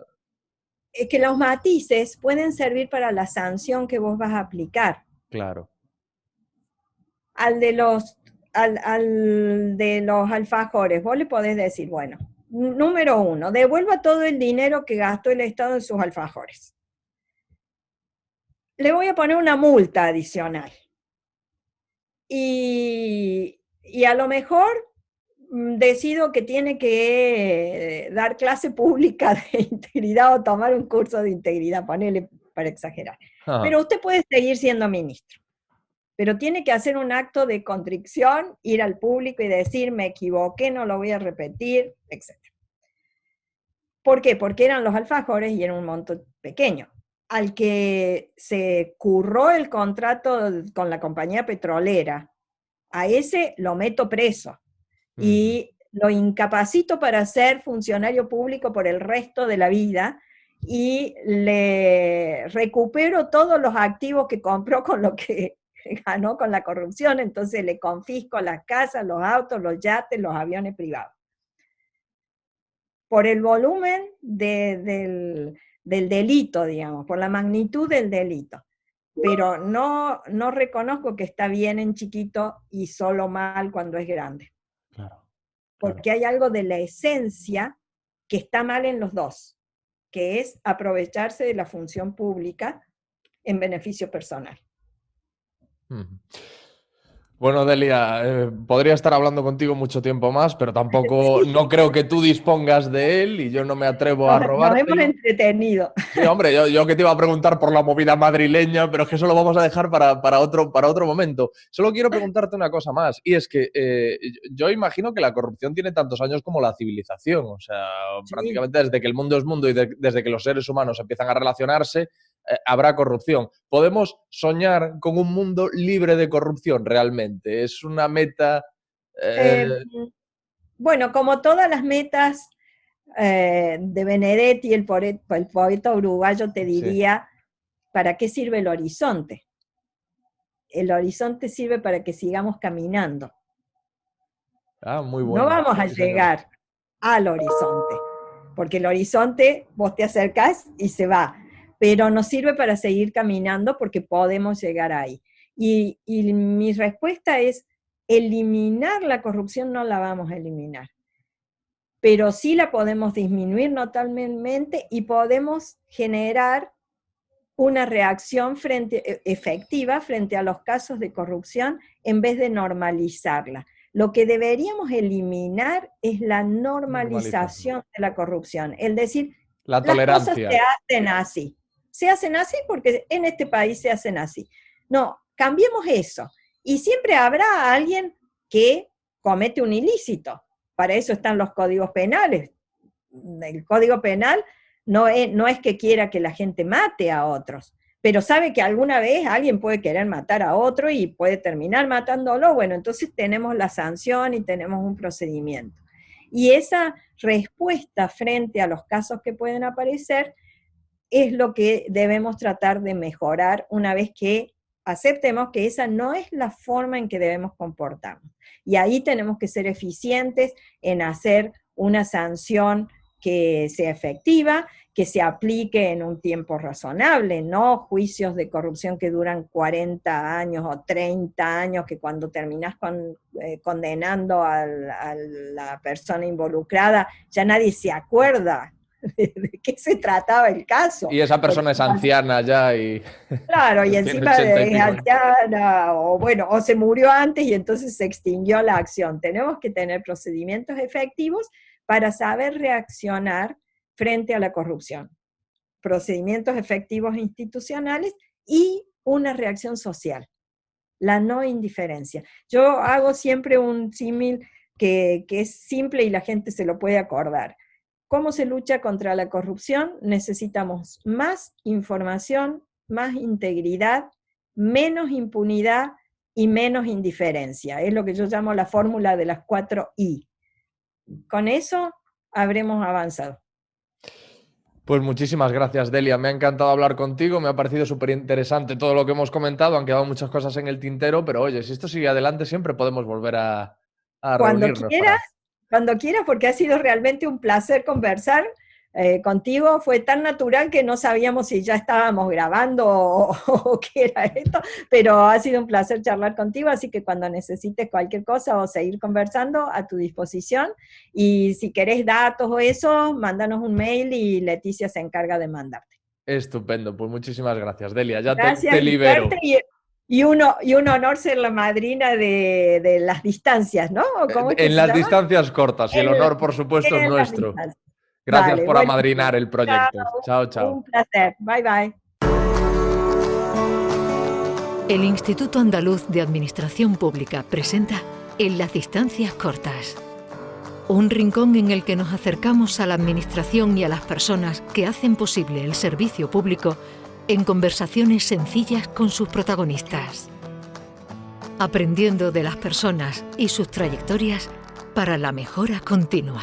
Es que los matices pueden servir para la sanción que vos vas a aplicar. claro. Al de los alfajores, vos le podés decir, bueno, número 1, devuelva todo el dinero que gastó el Estado en sus alfajores. Le voy a poner una multa adicional. Y a lo mejor decido que tiene que dar clase pública de integridad o tomar un curso de integridad, ponele para exagerar. Pero usted puede seguir siendo ministro. Pero tiene que hacer un acto de contrición, ir al público y decir, me equivoqué, no lo voy a repetir, etc. ¿Por qué? Porque eran los alfajores y era un monto pequeño. Al que se curró el contrato con la compañía petrolera, a ese lo meto preso y lo incapacito para ser funcionario público por el resto de la vida y le recupero todos los activos que compró con lo que ganó con la corrupción, entonces le confisco las casas, los autos, los yates, los aviones privados. Por el volumen del delito, digamos, por la magnitud del delito. Pero no reconozco que está bien en chiquito y solo mal cuando es grande. Claro. Porque hay algo de la esencia que está mal en los dos, que es aprovecharse de la función pública en beneficio personal. Bueno, Delia, podría estar hablando contigo mucho tiempo más, pero tampoco no creo que tú dispongas de él y yo no me atrevo a robártelo. Nos hemos entretenido. Sí, hombre, yo que te iba a preguntar por la movida madrileña, pero es que eso lo vamos a dejar para otro momento. Solo quiero preguntarte una cosa más, y es que yo imagino que la corrupción tiene tantos años como la civilización, o sea, Sí. prácticamente desde que el mundo es mundo y desde que los seres humanos empiezan a relacionarse, habrá corrupción. ¿Podemos soñar con un mundo libre de corrupción realmente? ¿Es una meta? Bueno, como todas las metas de Benedetti, el poeta uruguayo, te diría, ¿para qué sirve el horizonte? El horizonte sirve para que sigamos caminando. Muy bueno. No vamos a llegar al horizonte, porque el horizonte vos te acercás y se va, pero nos sirve para seguir caminando porque podemos llegar ahí. Y mi respuesta es, eliminar la corrupción no la vamos a eliminar, pero sí la podemos disminuir notablemente y podemos generar una reacción efectiva frente a los casos de corrupción en vez de normalizarla. Lo que deberíamos eliminar es la normalización de la corrupción, es decir, la tolerancia. Las cosas se hacen así porque en este país se hacen así. No, cambiemos eso. Y siempre habrá alguien que comete un ilícito. Para eso están los códigos penales. El código penal no es que quiera que la gente mate a otros, pero sabe que alguna vez alguien puede querer matar a otro y puede terminar matándolo. Bueno, entonces tenemos la sanción y tenemos un procedimiento. Y esa respuesta frente a los casos que pueden aparecer es lo que debemos tratar de mejorar una vez que aceptemos que esa no es la forma en que debemos comportarnos. Y ahí tenemos que ser eficientes en hacer una sanción que sea efectiva, que se aplique en un tiempo razonable, no juicios de corrupción que duran 40 años o 30 años, que cuando terminás condenando a la persona involucrada, ya nadie se acuerda de qué se trataba el caso. Y esa persona es anciana ya y... Claro, y encima es anciana, o se murió antes y entonces se extinguió la acción. Tenemos que tener procedimientos efectivos para saber reaccionar frente a la corrupción. Procedimientos efectivos institucionales y una reacción social. La no indiferencia. Yo hago siempre un símil que es simple y la gente se lo puede acordar. ¿Cómo se lucha contra la corrupción? Necesitamos más información, más integridad, menos impunidad y menos indiferencia. Es lo que yo llamo la fórmula de las 4 I. Con eso habremos avanzado. Pues muchísimas gracias, Delia. Me ha encantado hablar contigo, me ha parecido súper interesante todo lo que hemos comentado, han quedado muchas cosas en el tintero, pero oye, si esto sigue adelante siempre podemos volver a reunirnos. Cuando quieras, porque ha sido realmente un placer conversar contigo. Fue tan natural que no sabíamos si ya estábamos grabando o qué era esto, pero ha sido un placer charlar contigo, así que cuando necesites cualquier cosa o seguir conversando, a tu disposición. Y si querés datos o eso, mándanos un mail y Leticia se encarga de mandarte. Estupendo, pues muchísimas gracias, Delia. Ya gracias, te libero. Y un honor ser la madrina de las distancias, ¿no? En las distancias cortas, y el honor, por supuesto, es nuestro. Gracias por amadrinar el proyecto. Chao, chao. Un placer. Bye, bye. El Instituto Andaluz de Administración Pública presenta En las distancias cortas. Un rincón en el que nos acercamos a la administración y a las personas que hacen posible el servicio público en conversaciones sencillas con sus protagonistas. Aprendiendo de las personas y sus trayectorias para la mejora continua.